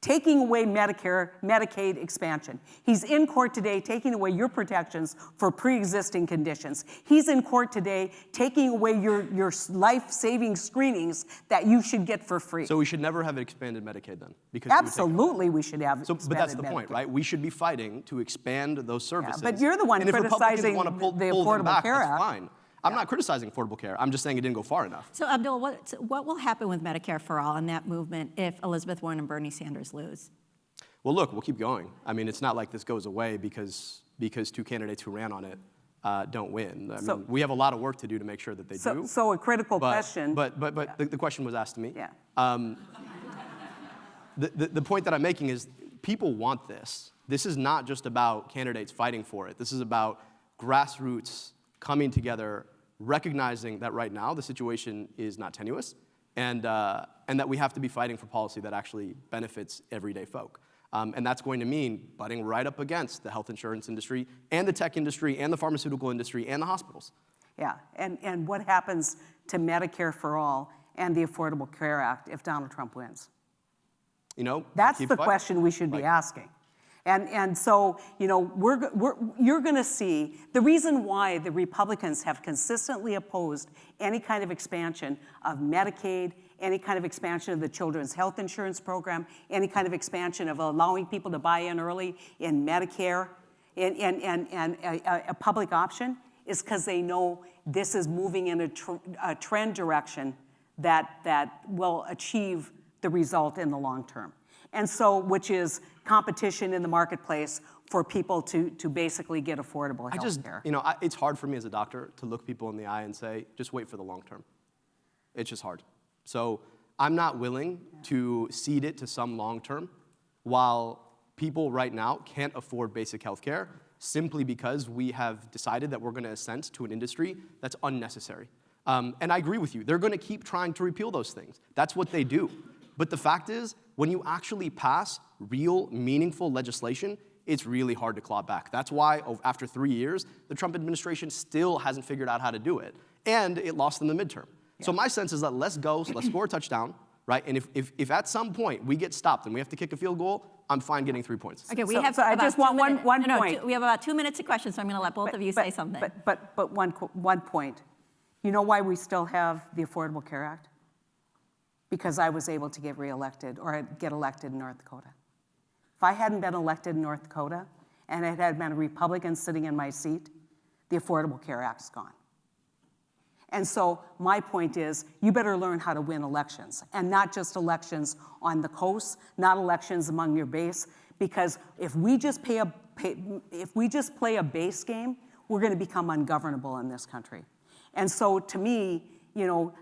taking away Medicare, Medicaid expansion. He's in court today taking away your protections for pre-existing conditions. He's in court today taking away your life-saving screenings that you should get for free. So we should never have expanded Medicaid then? Because it would take- Absolutely, we should have So, but that's the expanded point, Medicaid. right? We should be fighting to expand those services. but you're the one and if Republicans criticizing want to pull the them Affordable back, Care that's Act. fine. I'm not criticizing Affordable Care. I'm just saying it didn't go far enough. So Abdul, what will happen with Medicare for All and that movement if Elizabeth Warren and Bernie Sanders lose? Well, look, we'll keep going. I mean, it's not like this goes away because two candidates who ran on it don't win. I mean, we have a lot of work to do to make sure that they do. So a critical But- question. But the question was asked to me. Yeah. The point that I'm making is people want this. This is not just about candidates fighting for it. This is about grassroots coming together, recognizing that right now the situation is not tenuous, and that we have to be fighting for policy that actually benefits everyday folk. And that's going to mean butting right up against the health insurance industry and the tech industry and the pharmaceutical industry and the hospitals. Yeah, and what happens to Medicare for All and the Affordable Care Act if Donald Trump wins? You know, That's keep the fighting. question we should be asking. And so, you're going to see the reason why the Republicans have consistently opposed any kind of expansion of Medicaid, any kind of expansion of the Children's Health Insurance Program, any kind of expansion of allowing people to buy in early in Medicare, and a public option is because they know this is moving in a trend direction that will achieve the result in the long term. And so, which is competition in the marketplace for people to basically get affordable health care. It's hard for me as a doctor to look people in the eye and say, just wait for the long term. It's just hard. So I'm not willing to cede it to some long term while people right now can't afford basic health care simply because we have decided that we're going to assent to an industry that's unnecessary. And I agree with you. They're going to keep trying to repeal those things. That's what they do. But the fact is, when you actually pass real, meaningful legislation, it's really hard to claw back. That's why, after 3 years, the Trump administration still hasn't figured out how to do it. And it lost in the midterm. Yeah. So my sense is that let's score a touchdown, right? And if at some point we get stopped and we have to kick a field goal, I'm fine getting 3 points. Okay, So I just want one point. We have about 2 minutes of questions, so I'm going to let both of you say something. But one point. You know why we still have the Affordable Care Act? Because I was able to get reelected or get elected in North Dakota. If I hadn't been elected in North Dakota and it had been a Republican sitting in my seat, the Affordable Care Act's gone. And so my point is, you better learn how to win elections, and not just elections on the coast, not elections among your base, because if we just play a base game, we're going to become ungovernable in this country. And so to me,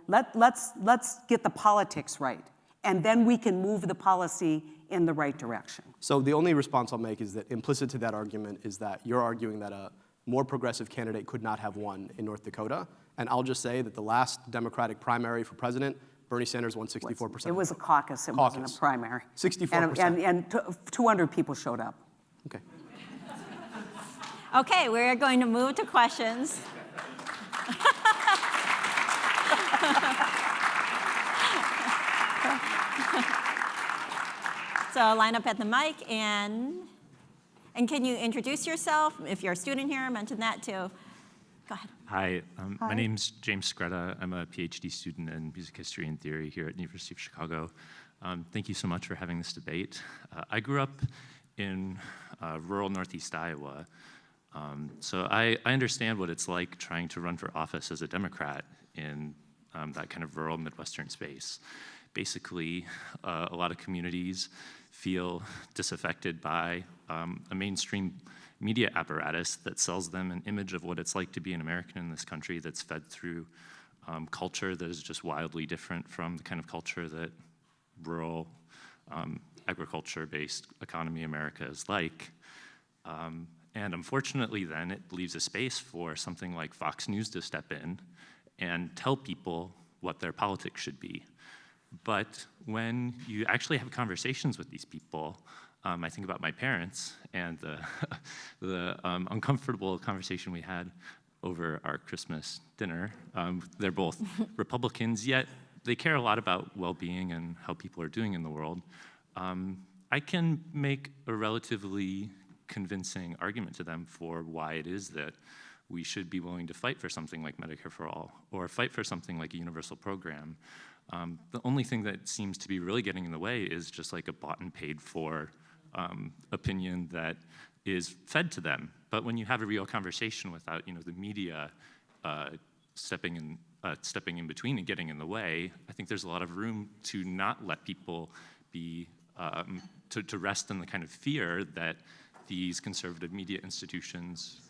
let's get the politics right, and then we can move the policy in the right direction. So the only response I'll make is that implicit to that argument is that you're arguing that a more progressive candidate could not have won in North Dakota. And I'll just say that the last Democratic primary for president, Bernie Sanders won 64%. It was a caucus, it wasn't a primary. 64%. And 200 people showed up. Okay. Okay, we're going to move to questions. So line up at the mic, and can you introduce yourself? If you're a student here, mention that too. Go ahead. Hi, my name's James Scretta. I'm a PhD student in music history and theory here at the University of Chicago. Thank you so much for having this debate. I grew up in rural Northeast Iowa, so I understand what it's like trying to run for office as a Democrat in that kind of rural Midwestern space. Basically, a lot of communities feel disaffected by a mainstream media apparatus that sells them an image of what it's like to be an American in this country that's fed through culture that is just wildly different from the kind of culture that rural agriculture-based economy America is like. And unfortunately then it leaves a space for something like Fox News to step in and tell people what their politics should be. But when you actually have conversations with these people, I think about my parents and the uncomfortable conversation we had over our Christmas dinner. They're both Republicans, yet they care a lot about well-being and how people are doing in the world. I can make a relatively convincing argument to them for why it is that we should be willing to fight for something like Medicare for All, or fight for something like a universal program. The only thing that seems to be really getting in the way is just like a bought and paid for opinion that is fed to them. But when you have a real conversation without, the media stepping in between and getting in the way, I think there's a lot of room to not let people be to rest in the kind of fear that these conservative media institutions.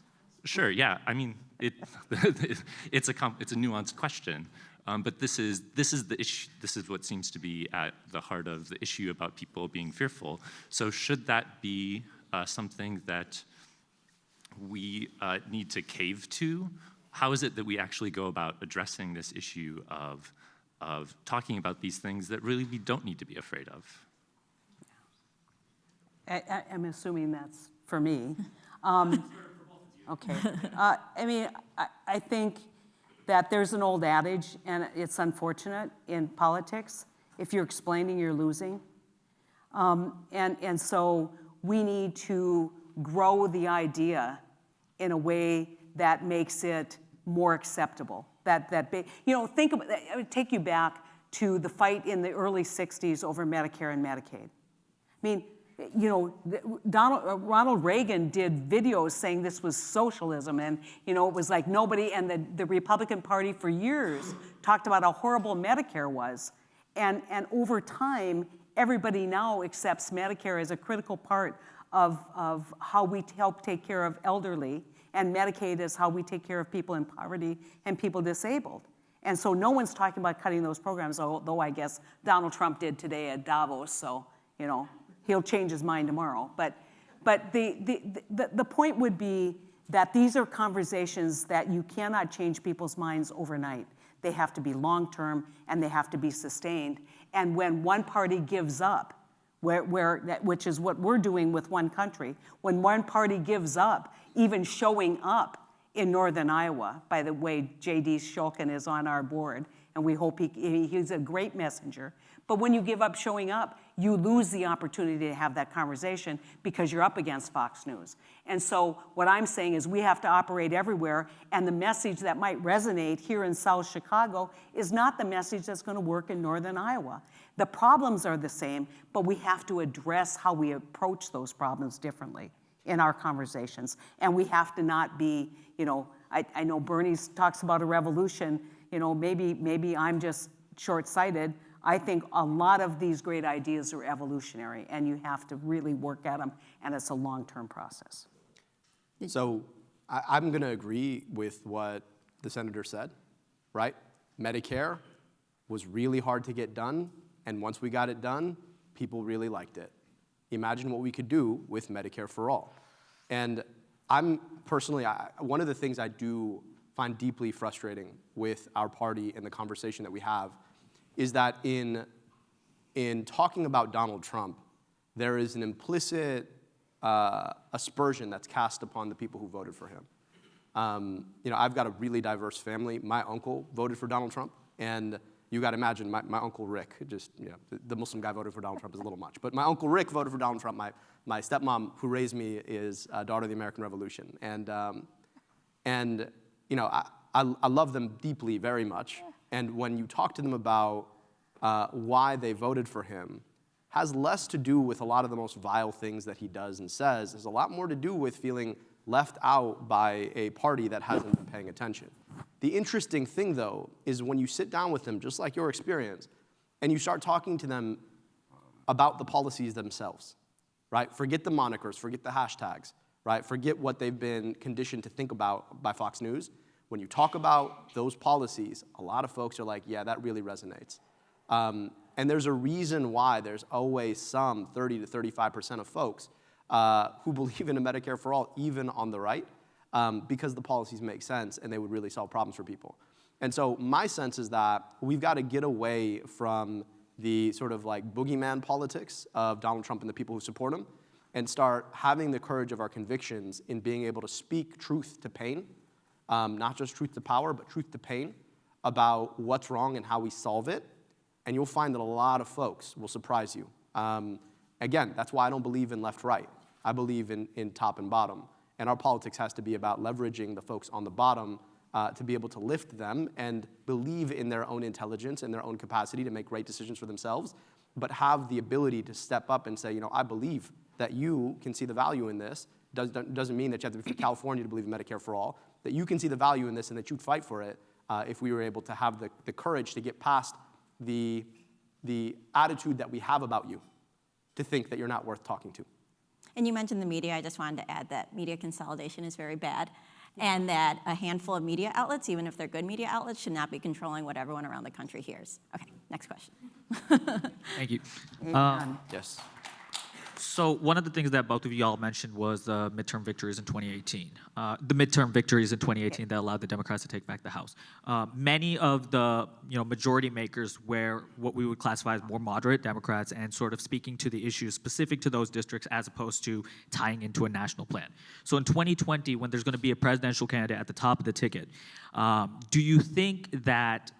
Sure, yeah. I mean, it's a nuanced question, but this is the issue. This is what seems to be at the heart of the issue about people being fearful. So should that be something that we need to cave to? How is it that we actually go about addressing this issue of talking about these things that really we don't need to be afraid of? I'm assuming that's for me. Okay. I think that there's an old adage, and it's unfortunate in politics, if you're explaining, you're losing. And so we need to grow the idea in a way that makes it more acceptable. Think about that. I would take you back to the fight in the early 60s over Medicare and Medicaid. I mean, Ronald Reagan did videos saying this was socialism, and it was like nobody, and the Republican Party for years talked about how horrible Medicare was, and over time, everybody now accepts Medicare as a critical part of how we help take care of elderly, and Medicaid is how we take care of people in poverty and people disabled. And so no one's talking about cutting those programs, although I guess Donald Trump did today at Davos, so he'll change his mind tomorrow. But the point would be that these are conversations that you cannot change people's minds overnight. They have to be long-term, and they have to be sustained. And when one party gives up, which is what we're doing with One Country, when one party gives up, even showing up in northern Iowa, by the way, J.D. Shulkin is on our board, and we hope he's a great messenger. But when you give up showing up, you lose the opportunity to have that conversation because you're up against Fox News. And so what I'm saying is we have to operate everywhere, and the message that might resonate here in South Chicago is not the message that's going to work in northern Iowa. The problems are the same, but we have to address how we approach those problems differently in our conversations. And we have to not be, I know Bernie talks about a revolution, maybe I'm just short-sighted. I think a lot of these great ideas are evolutionary, and you have to really work at them, and it's a long-term process. So I'm going to agree with what the senator said, right? Medicare was really hard to get done, and once we got it done, people really liked it. Imagine what we could do with Medicare for All. And I'm personally, one of the things I do find deeply frustrating with our party and the conversation that we have is that in talking about Donald Trump, there is an implicit aspersion that's cast upon the people who voted for him. I've got a really diverse family. My uncle voted for Donald Trump, and you got to imagine my Uncle Rick, just, the Muslim guy voted for Donald Trump is a little much. But my Uncle Rick voted for Donald Trump. My stepmom, who raised me, is a daughter of the American Revolution. And I love them deeply, very much. And when you talk to them about why they voted for him, has less to do with a lot of the most vile things that he does and says. There's a lot more to do with feeling left out by a party that hasn't been paying attention. The interesting thing, though, is when you sit down with them, just like your experience, and you start talking to them about the policies themselves, right? Forget the monikers, forget the hashtags, right? Forget what they've been conditioned to think about by Fox News. When you talk about those policies, a lot of folks are like, yeah, that really resonates. And there's a reason why there's always some 30 to 35% of folks who believe in a Medicare for all, even on the right, because the policies make sense and they would really solve problems for people. And so my sense is that we've got to get away from the sort of like boogeyman politics of Donald Trump and the people who support him and start having the courage of our convictions in being able to speak truth to pain, not just truth to power, but truth to pain about what's wrong and how we solve it. And you'll find that a lot of folks will surprise you. Again, that's why I don't believe in left-right. I believe in top and bottom. And our politics has to be about leveraging the folks on the bottom to be able to lift them and believe in their own intelligence and their own capacity to make great decisions for themselves, but have the ability to step up and say, I believe that you can see the value in this. Doesn't mean that you have to be from California to believe in Medicare for all, that you can see the value in this and that you'd fight for it if we were able to have the courage to get past the attitude that we have about you, to think that you're not worth talking to. And you mentioned the media. I just wanted to add that media consolidation is very bad, and that a handful of media outlets, even if they're good media outlets, should not be controlling what everyone around the country hears. Okay, next question. Thank you. Yes. So one of the things that both of you all mentioned was midterm victories in 2018. The midterm victories in 2018 that allowed the Democrats to take back the House. Many of the majority makers were what we would classify as more moderate Democrats and sort of speaking to the issues specific to those districts as opposed to tying into a national plan. So in 2020, when there's going to be a presidential candidate at the top of the ticket, do you think that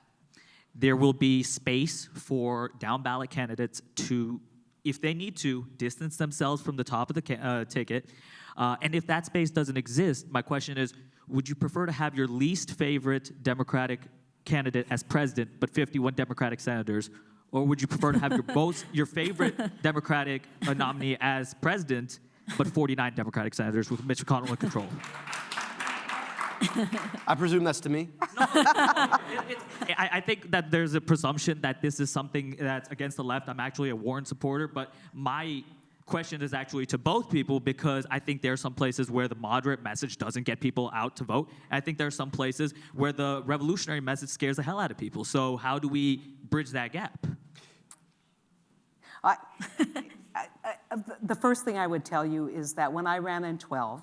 there will be space for down ballot candidates to, if they need to, distance themselves from the top of the ticket? And if that space doesn't exist, my question is, would you prefer to have your least favorite Democratic candidate as president, but 51 Democratic senators? Or would you prefer to have your favorite Democratic nominee as president, but 49 Democratic senators with Mitch McConnell in control? I presume that's to me. I think that there's a presumption that this is something that's against the left. I'm actually a Warren supporter, but my question is actually to both people because I think there are some places where the moderate message doesn't get people out to vote. I think there are some places where the revolutionary message scares the hell out of people. So how do we bridge that gap? The first thing I would tell you is that when I ran in 12,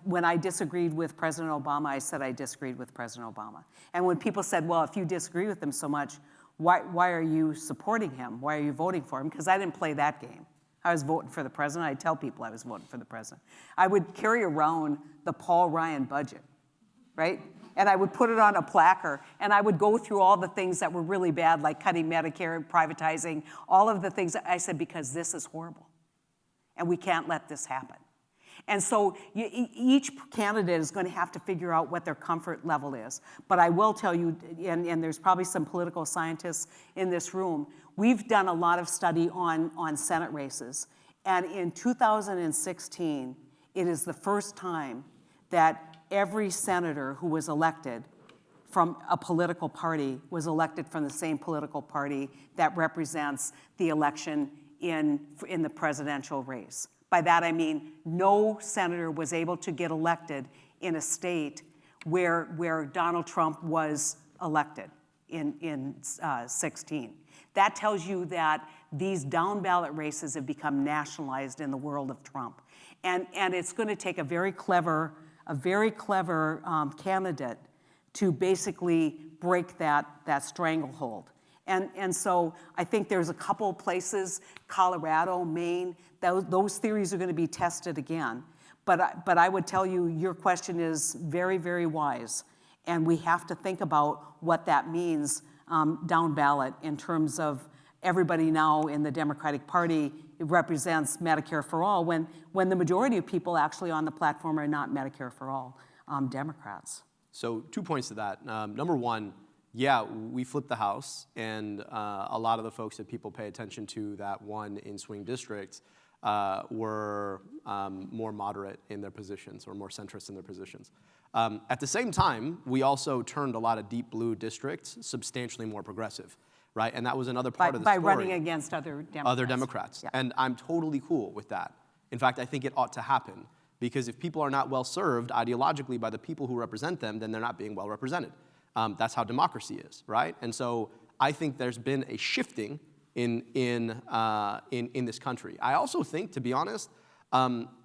when I disagreed with President Obama, I said I disagreed with President Obama. And when people said, well, if you disagree with him so much, why are you supporting him? Why are you voting for him? Because I didn't play that game. I was voting for the president. I'd tell people I was voting for the president. I would carry around the Paul Ryan budget, right? And I would put it on a placard, and I would go through all the things that were really bad, like cutting Medicare, privatizing, all of the things. I said, because this is horrible, and we can't let this happen. And so each candidate is going to have to figure out what their comfort level is. But I will tell you, and there's probably some political scientists in this room, we've done a lot of study on Senate races. And in 2016, it is the first time that every senator who was elected from a political party was elected from the same political party that represents the election in the presidential race. By that I mean no senator was able to get elected in a state where Donald Trump was elected in 16. That tells you that these down ballot races have become nationalized in the world of Trump. And it's going to take a very clever candidate to basically break that stranglehold. And so I think there's a couple places, Colorado, Maine, those theories are going to be tested again. But I would tell you, your question is very, very wise. And we have to think about what that means down ballot in terms of everybody now in the Democratic Party represents Medicare for all, when the majority of people actually on the platform are not Medicare for all Democrats. So 2 points to that. Number one, yeah, we flipped the House, and a lot of the folks that people pay attention to that won in swing districts were more moderate in their positions or more centrist in their positions. At the same time, we also turned a lot of deep blue districts substantially more progressive, right? And that was another part of the story. By running against other Democrats. Other Democrats. Yeah. And I'm totally cool with that. In fact, I think it ought to happen, because if people are not well served ideologically by the people who represent them, then they're not being well represented. That's how democracy is, right? And so I think there's been a shifting in this country. I also think, to be honest,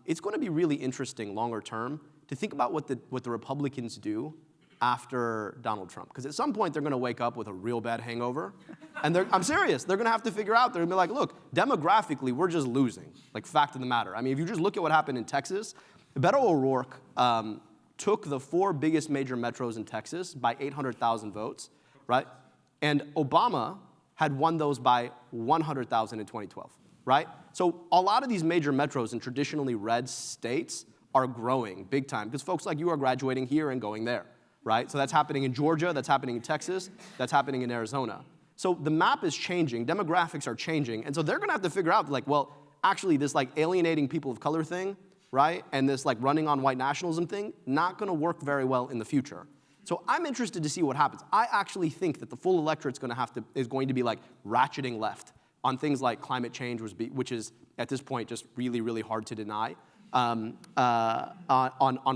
it's going to be really interesting longer term to think about what the Republicans do after Donald Trump. Because at some point, they're going to wake up with a real bad hangover. And I'm serious. They're going to have to figure out, they're going to be like, look, demographically, we're just losing. Like, fact of the matter. I mean, if you just look at what happened in Texas, Beto O'Rourke took the 4 biggest major metros in Texas by 800,000 votes, right? And Obama had won those by 100,000 in 2012, right? So a lot of these major metros in traditionally red states are growing big time, because folks like you are graduating here and going there, right? So that's happening in Georgia, that's happening in Texas, that's happening in Arizona. So the map is changing, demographics are changing, and so they're gonna have to figure out, like, well, actually this like alienating people of color thing, right? And this like running on white nationalism thing, not gonna work very well in the future. So I'm interested to see what happens. I actually think that the full electorate is going to be like ratcheting left on things like climate change, which is at this point just really, really hard to deny, on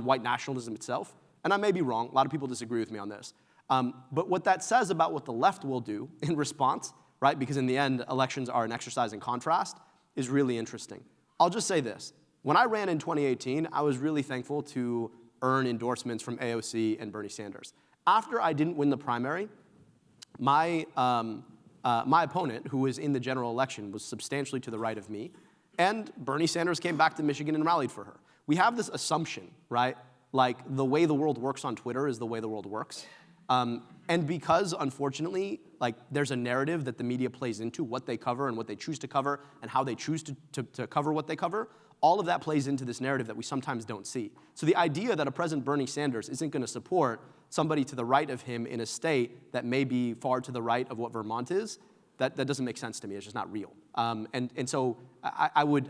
white nationalism itself. And I may be wrong, a lot of people disagree with me on this. But what that says about what the left will do in response, right? Because in the end, elections are an exercise in contrast, is really interesting. I'll just say this. When I ran in 2018, I was really thankful to earn endorsements from AOC and Bernie Sanders. After I didn't win the primary, my opponent, who was in the general election, was substantially to the right of me, and Bernie Sanders came back to Michigan and rallied for her. We have this assumption, right? Like, the way the world works on Twitter is the way the world works. And because, unfortunately, like, there's a narrative that the media plays into what they cover and what they choose to cover and how they choose to cover what they cover, all of that plays into this narrative that we sometimes don't see. So the idea that a President Bernie Sanders isn't going to support somebody to the right of him in a state that may be far to the right of what Vermont is, that doesn't make sense to me. It's just not real. And so I would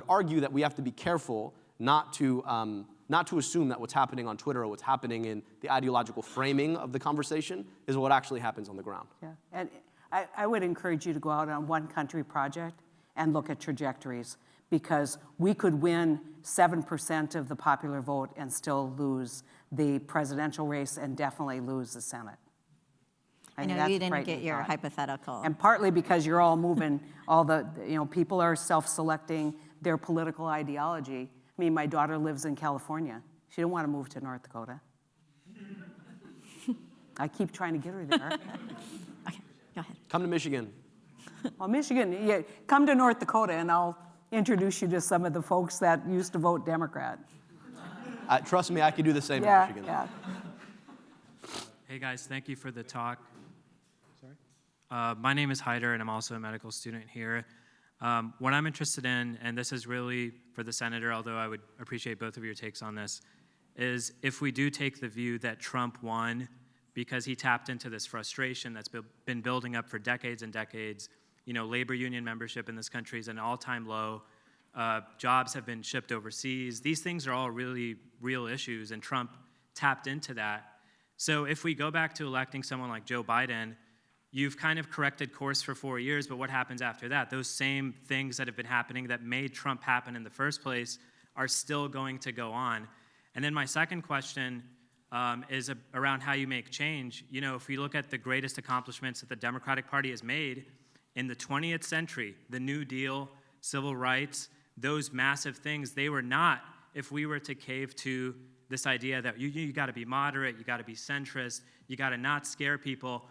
argue that we have to be careful not to assume that what's happening on Twitter or what's happening in the ideological framing of the conversation is what actually happens on the ground. Yeah, and I would encourage you to go out on One Country Project and look at trajectories, because we could win 7% of the popular vote and still lose the presidential race and definitely lose the Senate. I know you didn't get your hypothetical. And partly because you're all moving, people are self-selecting their political ideology. I mean, my daughter lives in California. She didn't want to move to North Dakota. I keep trying to get her there. Okay, go ahead. Come to Michigan. Well, Michigan, yeah, come to North Dakota and I'll introduce you to some of the folks that used to vote Democrat. Trust me, I could do the same in Michigan. Yeah. Hey guys, thank you for the talk. Sorry. My name is Heider, and I'm also a medical student here. What I'm interested in, and this is really for the senator, although I would appreciate both of your takes on this, is if we do take the view that Trump won because he tapped into this frustration that's been building up for decades and decades. Labor union membership in this country is at an all-time low. Jobs have been shipped overseas. These things are all really real issues, and Trump tapped into that. So if we go back to electing someone like Joe Biden, you've kind of corrected course for 4 years, but what happens after that? Those same things that have been happening that made Trump happen in the first place are still going to go on. And then my second question is around how you make change. If we look at the greatest accomplishments that the Democratic Party has made in the 20th century, the New Deal, civil rights, those massive things, they were not if we were to cave to this idea that you got to be moderate, you got to be centrist, you got to not scare people.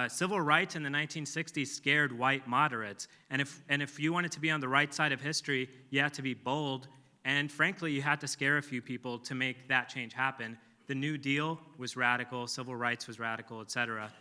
Civil rights in the 1960s scared white moderates, and if you wanted to be on the right side of history, you had to be bold, and frankly, you had to scare a few people to make that change happen. the New Deal was radical, civil rights was radical, et cetera.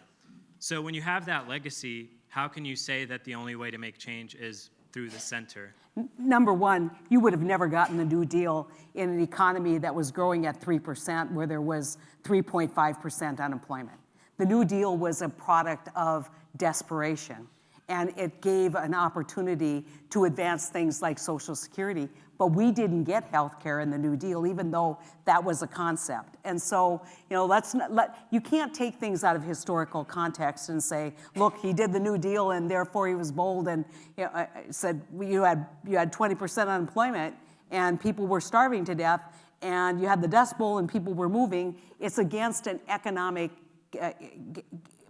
So when you have that legacy, how can you say that the only way to make change is through the center? Number one, you would have never gotten the New Deal in an economy that was growing at 3%, where there was 3.5% unemployment. The New Deal was a product of desperation, and it gave an opportunity to advance things like Social Security. But we didn't get health care in the New Deal, even though that was a concept. And so, you can't take things out of historical context and say, look, he did the New Deal and therefore he was bold and said you had 20% unemployment and people were starving to death and you had the Dust Bowl and people were moving. It's against an economic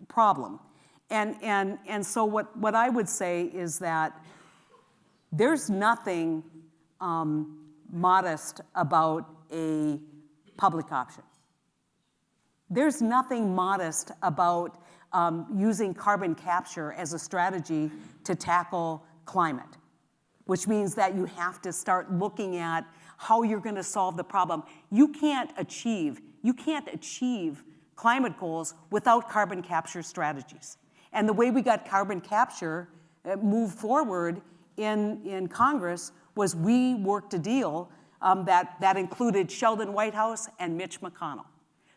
problem. And so what I would say is that there's nothing modest about a public option. There's nothing modest about using carbon capture as a strategy to tackle climate, which means that you have to start looking at how you're going to solve the problem. You can't achieve climate goals without carbon capture strategies. And the way we got carbon capture moved forward in Congress was we worked a deal that included Sheldon Whitehouse and Mitch McConnell.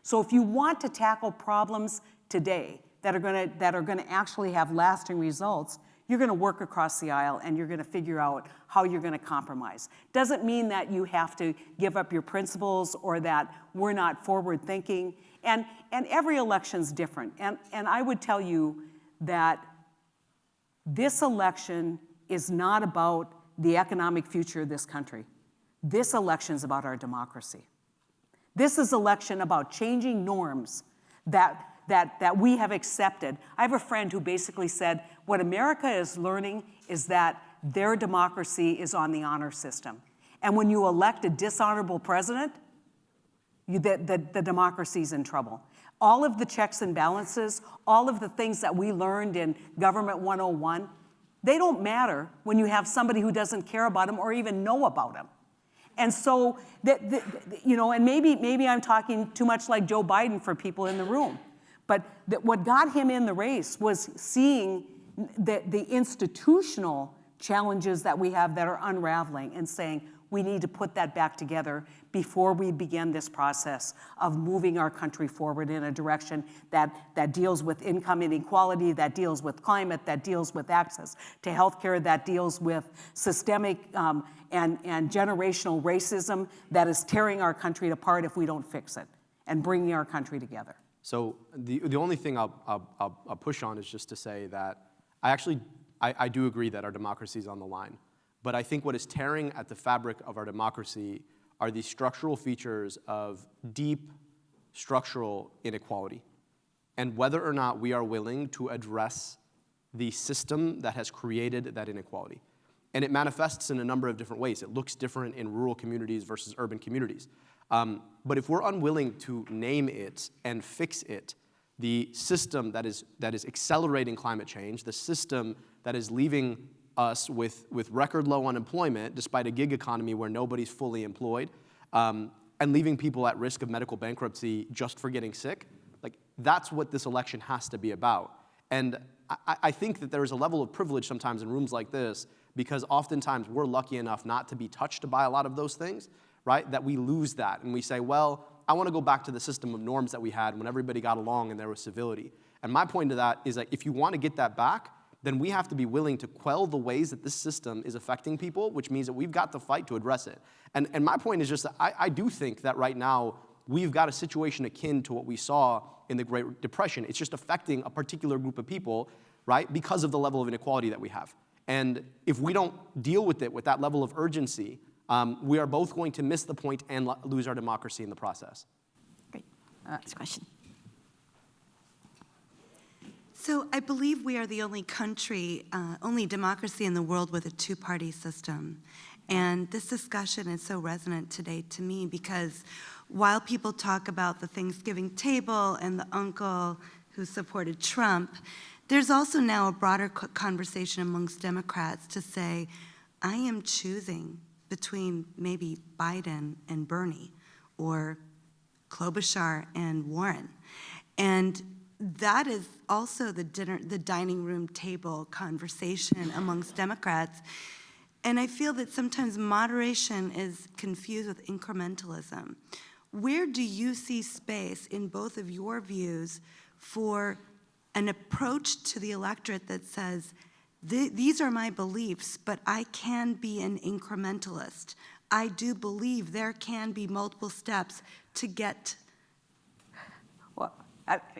So if you want to tackle problems today that are going to actually have lasting results, you're going to work across the aisle and you're going to figure out how you're going to compromise. Doesn't mean that you have to give up your principles or that we're not forward thinking. And every election's different. And I would tell you that this election is not about the economic future of this country. This election's about our democracy. This is election about changing norms that we have accepted. I have a friend who basically said, what America is learning is that their democracy is on the honor system. And when you elect a dishonorable president, the democracy's in trouble. All of the checks and balances, all of the things that we learned in Government 101, they don't matter when you have somebody who doesn't care about them or even know about them. And so, and maybe I'm talking too much like Joe Biden for people in the room, but what got him in the race was seeing the institutional challenges that we have that are unraveling and saying, we need to put that back together before we begin this process of moving our country forward in a direction that deals with income inequality, that deals with climate, that deals with access to healthcare, that deals with systemic and generational racism that is tearing our country apart if we don't fix it, and bringing our country together. So the only thing I'll push on is just to say that I do agree that our democracy is on the line. But I think what is tearing at the fabric of our democracy are these structural features of deep structural inequality. And whether or not we are willing to address the system that has created that inequality. And it manifests in a number of different ways. It looks different in rural communities versus urban communities. But if we're unwilling to name it and fix it, the system that is accelerating climate change, the system that is leaving us with record low unemployment, despite a gig economy where nobody's fully employed, and leaving people at risk of medical bankruptcy just for getting sick, that's what this election has to be about. And I think that there is a level of privilege sometimes in rooms like this, because oftentimes we're lucky enough not to be touched by a lot of those things, right? That we lose that, and we say, well, I want to go back to the system of norms that we had when everybody got along and there was civility. And my point to that is that if you want to get that back, then we have to be willing to quell the ways that this system is affecting people, which means that we've got to fight to address it. And my point is just that I do think that right now we've got a situation akin to what we saw in the Great Depression. It's just affecting a particular group of people, right, because of the level of inequality that we have. And if we don't deal with it with that level of urgency, we are both going to miss the point and lose our democracy in the process. Great. Next question. So I believe we are the only country, only democracy in the world with a two-party system. And this discussion is so resonant today to me because while people talk about the Thanksgiving table and the uncle who supported Trump, there's also now a broader conversation amongst Democrats to say, I am choosing between maybe Biden and Bernie, or Klobuchar and Warren. And that is also the dining room table conversation amongst Democrats. And I feel that sometimes moderation is confused with incrementalism. Where do you see space in both of your views for an approach to the electorate that says, these are my beliefs, but I can be an incrementalist. I do believe there can be multiple steps to get. Well,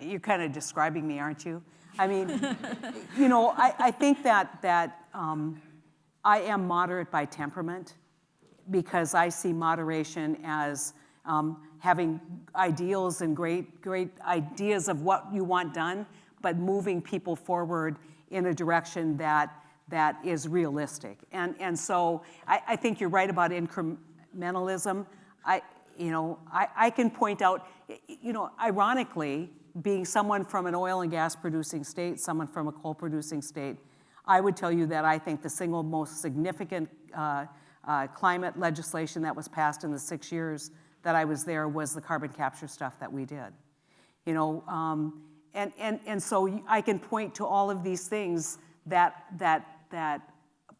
you're kind of describing me, aren't you? I mean, you know, I think that I am moderate by temperament because I see moderation as having ideals and great ideas of what you want done, but moving people forward in a direction that is realistic. And so I think you're right about incrementalism. I can point out, ironically, being someone from an oil and gas producing state, someone from a coal producing state, I would tell you that I think the single most significant climate legislation that was passed in the 6 years that I was there was the carbon capture stuff that we did. And so I can point to all of these things that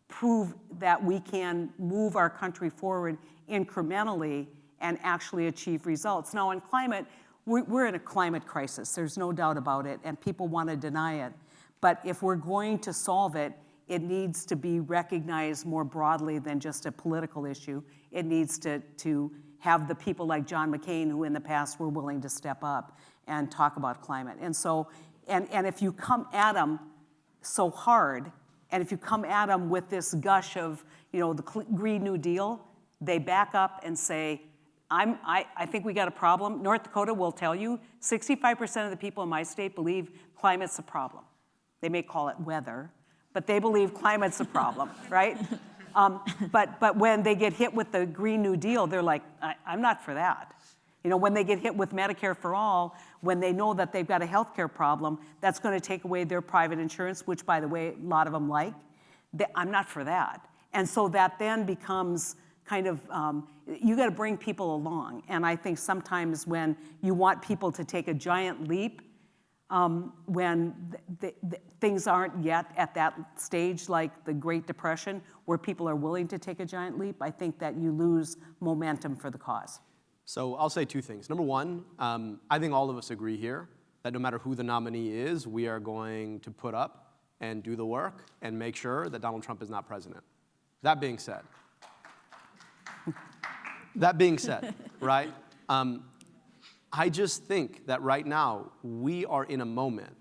prove that we can move our country forward incrementally and actually achieve results. Now, in climate, we're in a climate crisis. There's no doubt about it, and people want to deny it. But if we're going to solve it, it needs to be recognized more broadly than just a political issue. It needs to have the people like John McCain, who in the past were willing to step up and talk about climate. And so, and if you come at them so hard, and if you come at them with this gush of, the Green New Deal, they back up and say, I think we got a problem. North Dakota will tell you 65% of the people in my state believe climate's a problem. They may call it weather, but they believe climate's a problem, right? But when they get hit with the Green New Deal, they're like, I'm not for that. When they get hit with Medicare for all, when they know that they've got a healthcare problem, that's going to take away their private insurance, which, by the way, a lot of them like. I'm not for that. And so that then becomes kind of, you got to bring people along. And I think sometimes when you want people to take a giant leap, when things aren't yet at that stage like the Great Depression, where people are willing to take a giant leap, I think that you lose momentum for the cause. So I'll say two things. Number one, I think all of us agree here that no matter who the nominee is, we are going to put up and do the work and make sure that Donald Trump is not president. That being said, right? I just think that right now we are in a moment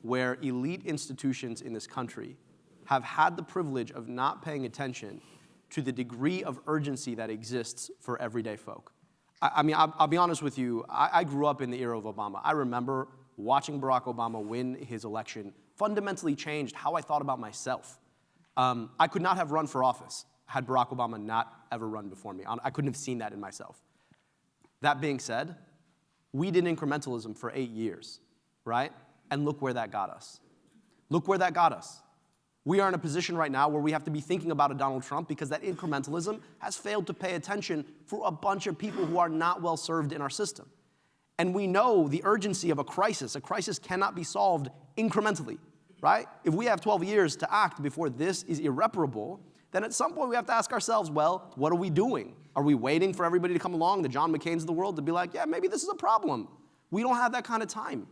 where elite institutions in this country have had the privilege of not paying attention to the degree of urgency that exists for everyday folk. I mean, I'll be honest with you, I grew up in the era of Obama. I remember watching Barack Obama win his election fundamentally changed how I thought about myself. I could not have run for office had Barack Obama not ever run before me. I couldn't have seen that in myself. That being said, we did incrementalism for 8 years, right? And look where that got us. Look where that got us. We are in a position right now where we have to be thinking about a Donald Trump because that incrementalism has failed to pay attention for a bunch of people who are not well served in our system. And we know the urgency of a crisis. A crisis cannot be solved incrementally, right? If we have 12 years to act before this is irreparable, then at some point we have to ask ourselves, well, what are we doing? Are we waiting for everybody to come along, the John McCains of the world, to be like, yeah, maybe this is a problem? We don't have that kind of time.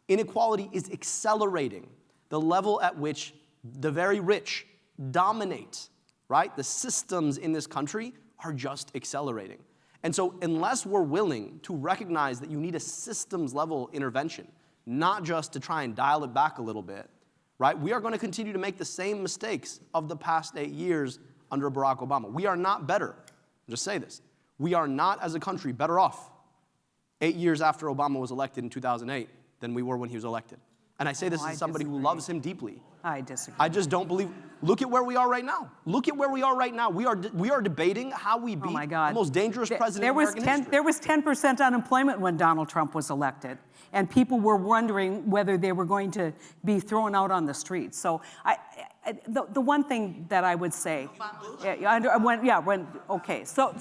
Inequality is accelerating. The level at which the very rich dominate, right? The systems in this country are just accelerating. And so unless we're willing to recognize that you need a systems level intervention, not just to try and dial it back a little bit, right? We are going to continue to make the same mistakes of the past 8 years under Barack Obama. We are not better. I'll just say this. We are not, as a country, better off 8 years after Obama was elected in 2008 than we were when he was elected. And I say this as somebody who loves him deeply. I disagree. I just don't believe. Look at where we are right now. Look at where we are right now. We are debating how we beat the most dangerous president in American history. There was 10% unemployment when Donald Trump was elected, and people were wondering whether they were going to be thrown out on the streets. So the one thing that I would say, okay. So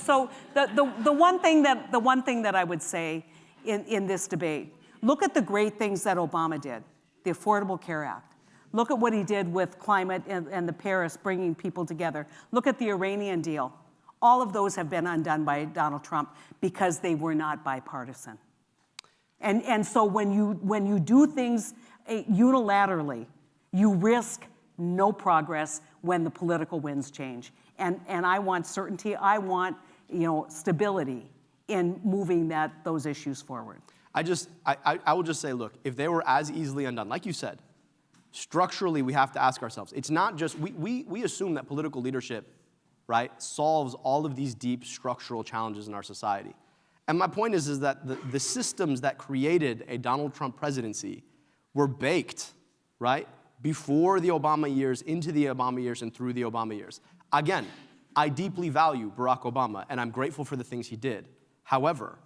the one thing that I would say in this debate. Look at the great things that Obama did, the Affordable Care Act. Look at what he did with climate and the Paris, bringing people together. Look at the Iranian deal. All of those have been undone by Donald Trump because they were not bipartisan. And so when you do things unilaterally, you risk no progress when the political winds change. And I want certainty. I want stability in moving those issues forward. I will just say, look, if they were as easily undone, like you said, structurally we have to ask ourselves. It's not just we assume that political leadership, right, solves all of these deep structural challenges in our society. And my point is that the systems that created a Donald Trump presidency were baked, right, before the Obama years, into the Obama years, and through the Obama years. Again, I deeply value Barack Obama, and I'm grateful for the things he did. However,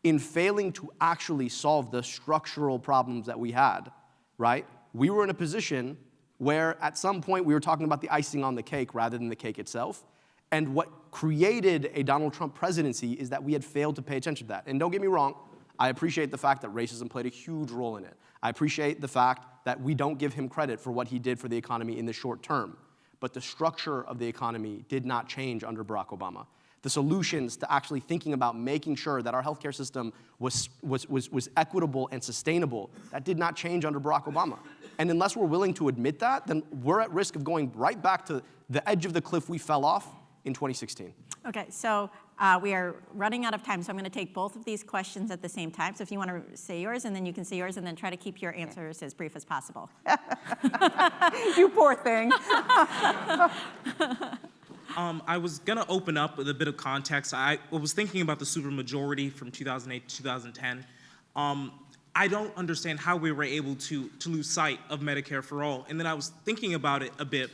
in failing to actually solve the structural problems that we had, right, we were in a position where at some point we were talking about the icing on the cake rather than the cake itself. And what created a Donald Trump presidency is that we had failed to pay attention to that. And don't get me wrong, I appreciate the fact that racism played a huge role in it. I appreciate the fact that we don't give him credit for what he did for the economy in the short term. But the structure of the economy did not change under Barack Obama. The solutions to actually thinking about making sure that our healthcare system was equitable and sustainable, that did not change under Barack Obama. And unless we're willing to admit that, then we're at risk of going right back to the edge of the cliff we fell off in 2016. Okay, so we are running out of time, so I'm going to take both of these questions at the same time. So if you want to say yours, and then you can say yours, and then try to keep your answers as brief as possible. You poor thing. I was going to open up with a bit of context. I was thinking about the supermajority from 2008 to 2010. I don't understand how we were able to lose sight of Medicare for all. And then I was thinking about it a bit.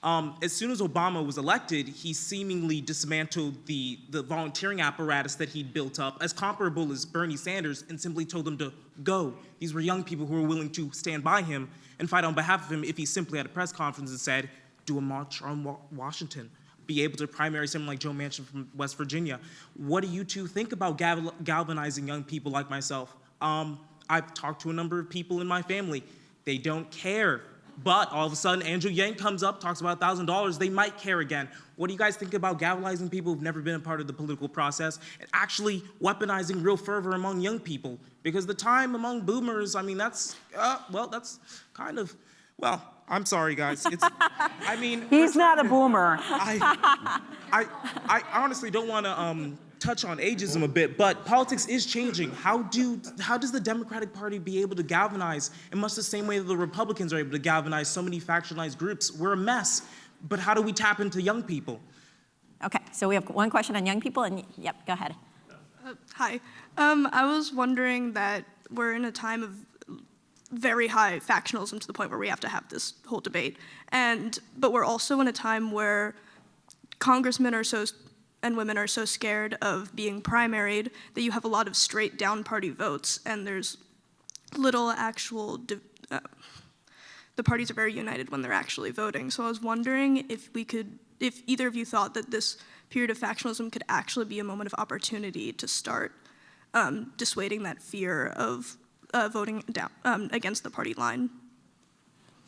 As soon as Obama was elected, he seemingly dismantled the volunteering apparatus that he'd built up as comparable as Bernie Sanders and simply told them to go. These were young people who were willing to stand by him and fight on behalf of him if he simply had a press conference and said, do a march on Washington, be able to primary someone like Joe Manchin from West Virginia. What do you two think about galvanizing young people like myself? I've talked to a number of people in my family. They don't care. But all of a sudden, Andrew Yang comes up, talks about $1,000. They might care again. What do you guys think about galvanizing people who've never been a part of the political process and actually weaponizing real fervor among young people? Because the time among boomers, I mean, that's kind of, I'm sorry, guys. He's not a boomer. I honestly don't want to touch on ageism a bit, but politics is changing. How does the Democratic Party be able to galvanize in much the same way that the Republicans are able to galvanize so many factionalized groups? We're a mess, but how do we tap into young people? Okay, so we have one question on young people, and yep, go ahead. Hi. I was wondering that we're in a time of very high factionalism to the point where we have to have this whole debate, but we're also in a time where congressmen and women are so scared of being primaried that you have a lot of straight down party votes, and there's little actual, the parties are very united when they're actually voting. So I was wondering if either of you thought that this period of factionalism could actually be a moment of opportunity to start dissuading that fear of voting down against the party line.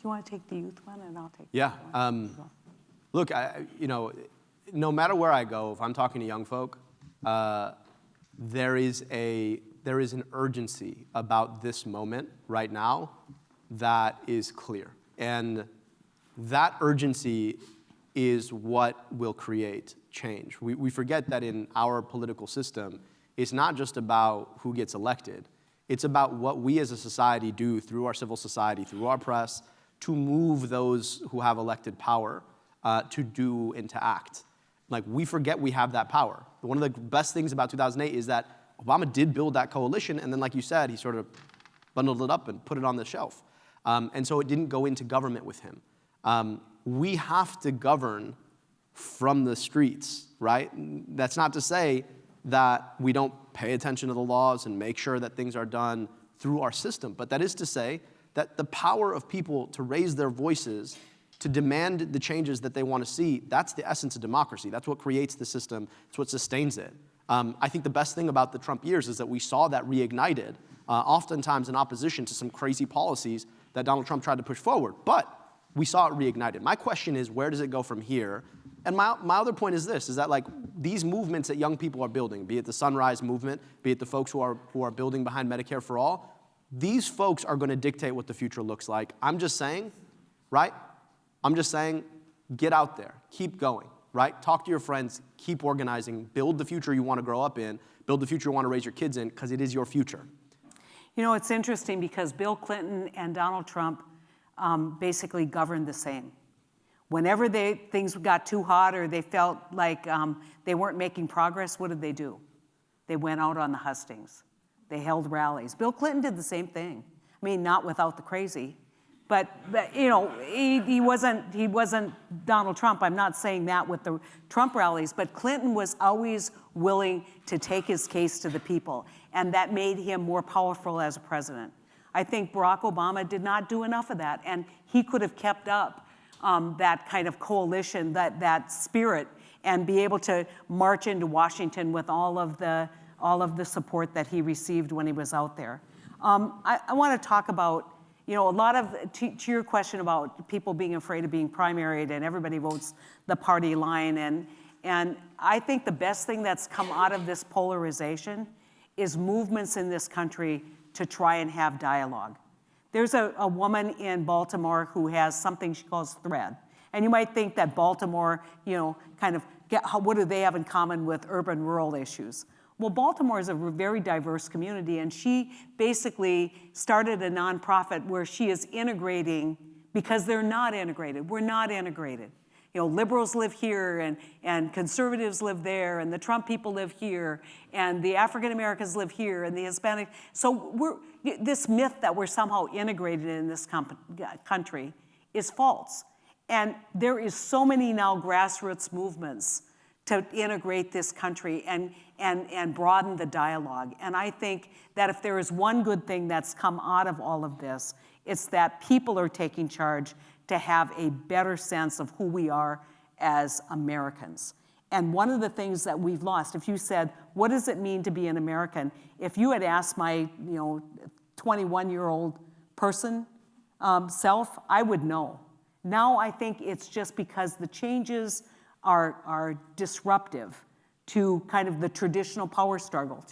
You want to take the youth one, and I'll take Yeah. the other one? Look, no matter where I go, if I'm talking to young folk, there is an urgency about this moment right now that is clear. And that urgency is what will create change. We forget that in our political system, it's not just about who gets elected. It's about what we as a society do through our civil society, through our press, to move those who have elected power to do and to act. Like, we forget we have that power. One of the best things about 2008 is that Obama did build that coalition, and then, like you said, he sort of bundled it up and put it on the shelf. And so it didn't go into government with him. We have to govern from the streets, right? That's not to say that we don't pay attention to the laws and make sure that things are done through our system, but that is to say that the power of people to raise their voices, to demand the changes that they want to see, that's the essence of democracy. That's what creates the system. It's what sustains it. I think the best thing about the Trump years is that we saw that reignited, oftentimes in opposition to some crazy policies that Donald Trump tried to push forward. But we saw it reignited. My question is, where does it go from here? And my other point is this, is that like these movements that young people are building, be it the Sunrise Movement, be it the folks who are building behind Medicare for All, these folks are going to dictate what the future looks like. I'm just saying, right? I'm just saying, get out there, keep going, right? Talk to your friends, keep organizing, build the future you want to grow up in, build the future you want to raise your kids in, because it is your future. You know, it's interesting because Bill Clinton and Donald Trump basically governed the same. Whenever things got too hot or they felt like they weren't making progress, what did they do? They went out on the hustings. They held rallies. Bill Clinton did the same thing. I mean, not without the crazy, but you know, he wasn't Donald Trump. I'm not saying that with the Trump rallies, but Clinton was always willing to take his case to the people, and that made him more powerful as a president. I think Barack Obama did not do enough of that, and he could have kept up that kind of coalition, that spirit, and be able to march into Washington with all of the support that he received when he was out there. I want to talk about, you know, a lot of, to your question about people being afraid of being primaried and everybody votes the party line, and I think the best thing that's come out of this polarization is movements in this country to try and have dialogue. There's a woman in Baltimore who has something she calls Thread. And you might think that Baltimore, you know, kind of, what do they have in common with urban-rural issues? Well, Baltimore is a very diverse community, and she basically started a nonprofit where she is integrating, because they're not integrated. We're not integrated. You know, liberals live here, and conservatives live there, and the Trump people live here, and the African Americans live here, and the Hispanic. So this myth that we're somehow integrated in this country is false. And there is so many now grassroots movements to integrate this country and broaden the dialogue. And I think that if there is one good thing that's come out of all of this, it's that people are taking charge to have a better sense of who we are as Americans. And one of the things that we've lost, if you said, what does it mean to be an American? If you had asked my 21-year-old person self, I would know. Now I think it's just because the changes are disruptive to kind of the traditional power struggle,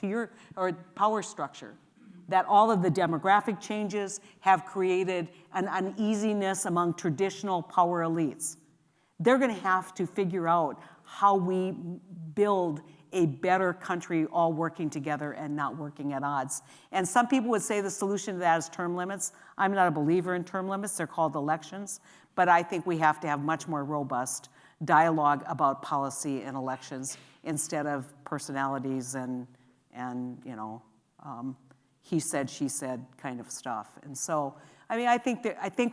or power structure. That all of the demographic changes have created an uneasiness among traditional power elites. They're going to have to figure out how we build a better country all working together and not working at odds. And some people would say the solution to that is term limits. I'm not a believer in term limits. They're called elections. But I think we have to have much more robust dialogue about policy and elections instead of personalities and he said, she said kind of stuff. And so, I mean, I think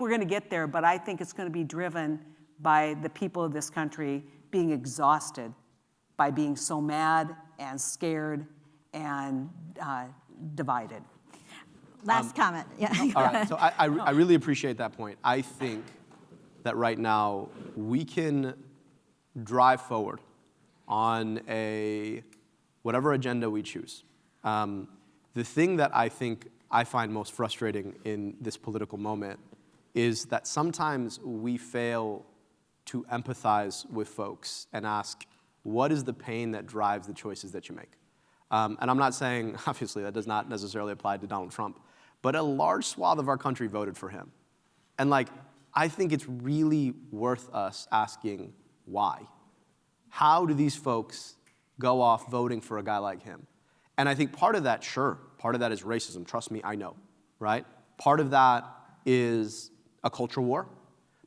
we're going to get there, but I think it's going to be driven by the people of this country being exhausted by being so mad and scared and divided. Last comment. Yeah. All right, so I really appreciate that point. I think that right now we can drive forward on whatever agenda we choose. The thing that I think I find most frustrating in this political moment is that sometimes we fail to empathize with folks and ask, what is the pain that drives the choices that you make? And I'm not saying, obviously, that does not necessarily apply to Donald Trump, but a large swath of our country voted for him. And I think it's really worth us asking why. How do these folks go off voting for a guy like him? And I think part of that, sure, part of that is racism. Trust me, I know, right? Part of that is a culture war.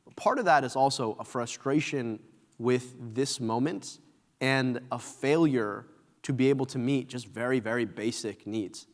But part of that is also a frustration with this moment and a failure to be able to meet just very, very basic needs.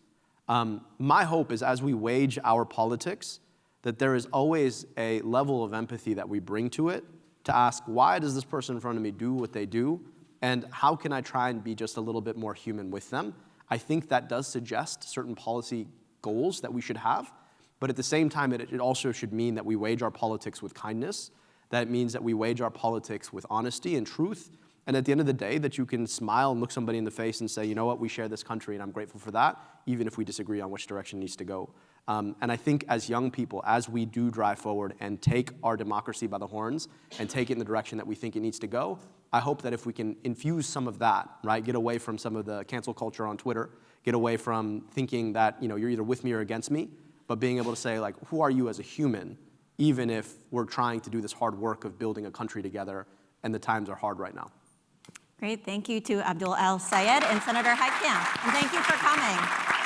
My hope is as we wage our politics, that there is always a level of empathy that we bring to it to ask, why does this person in front of me do what they do? And how can I try and be just a little bit more human with them? I think that does suggest certain policy goals that we should have, but at the same time, it also should mean that we wage our politics with kindness. That means that we wage our politics with honesty and truth, And at the end of the day, that you can smile and look somebody in the face and say, you know what, we share this country and I'm grateful for that, even if we disagree on which direction it needs to go. And I think as young people, as we do drive forward and take our democracy by the horns and take it in the direction that we think it needs to go, I hope that if we can infuse some of that, right, get away from some of the cancel culture on Twitter, get away from thinking that, you're either with me or against me, but being able to say, like, who are you as a human, even if we're trying to do this hard work of building a country together and the times are hard right now. Great, thank you to Abdullah Al-Saad and Senator Heitkamp, and thank you for coming.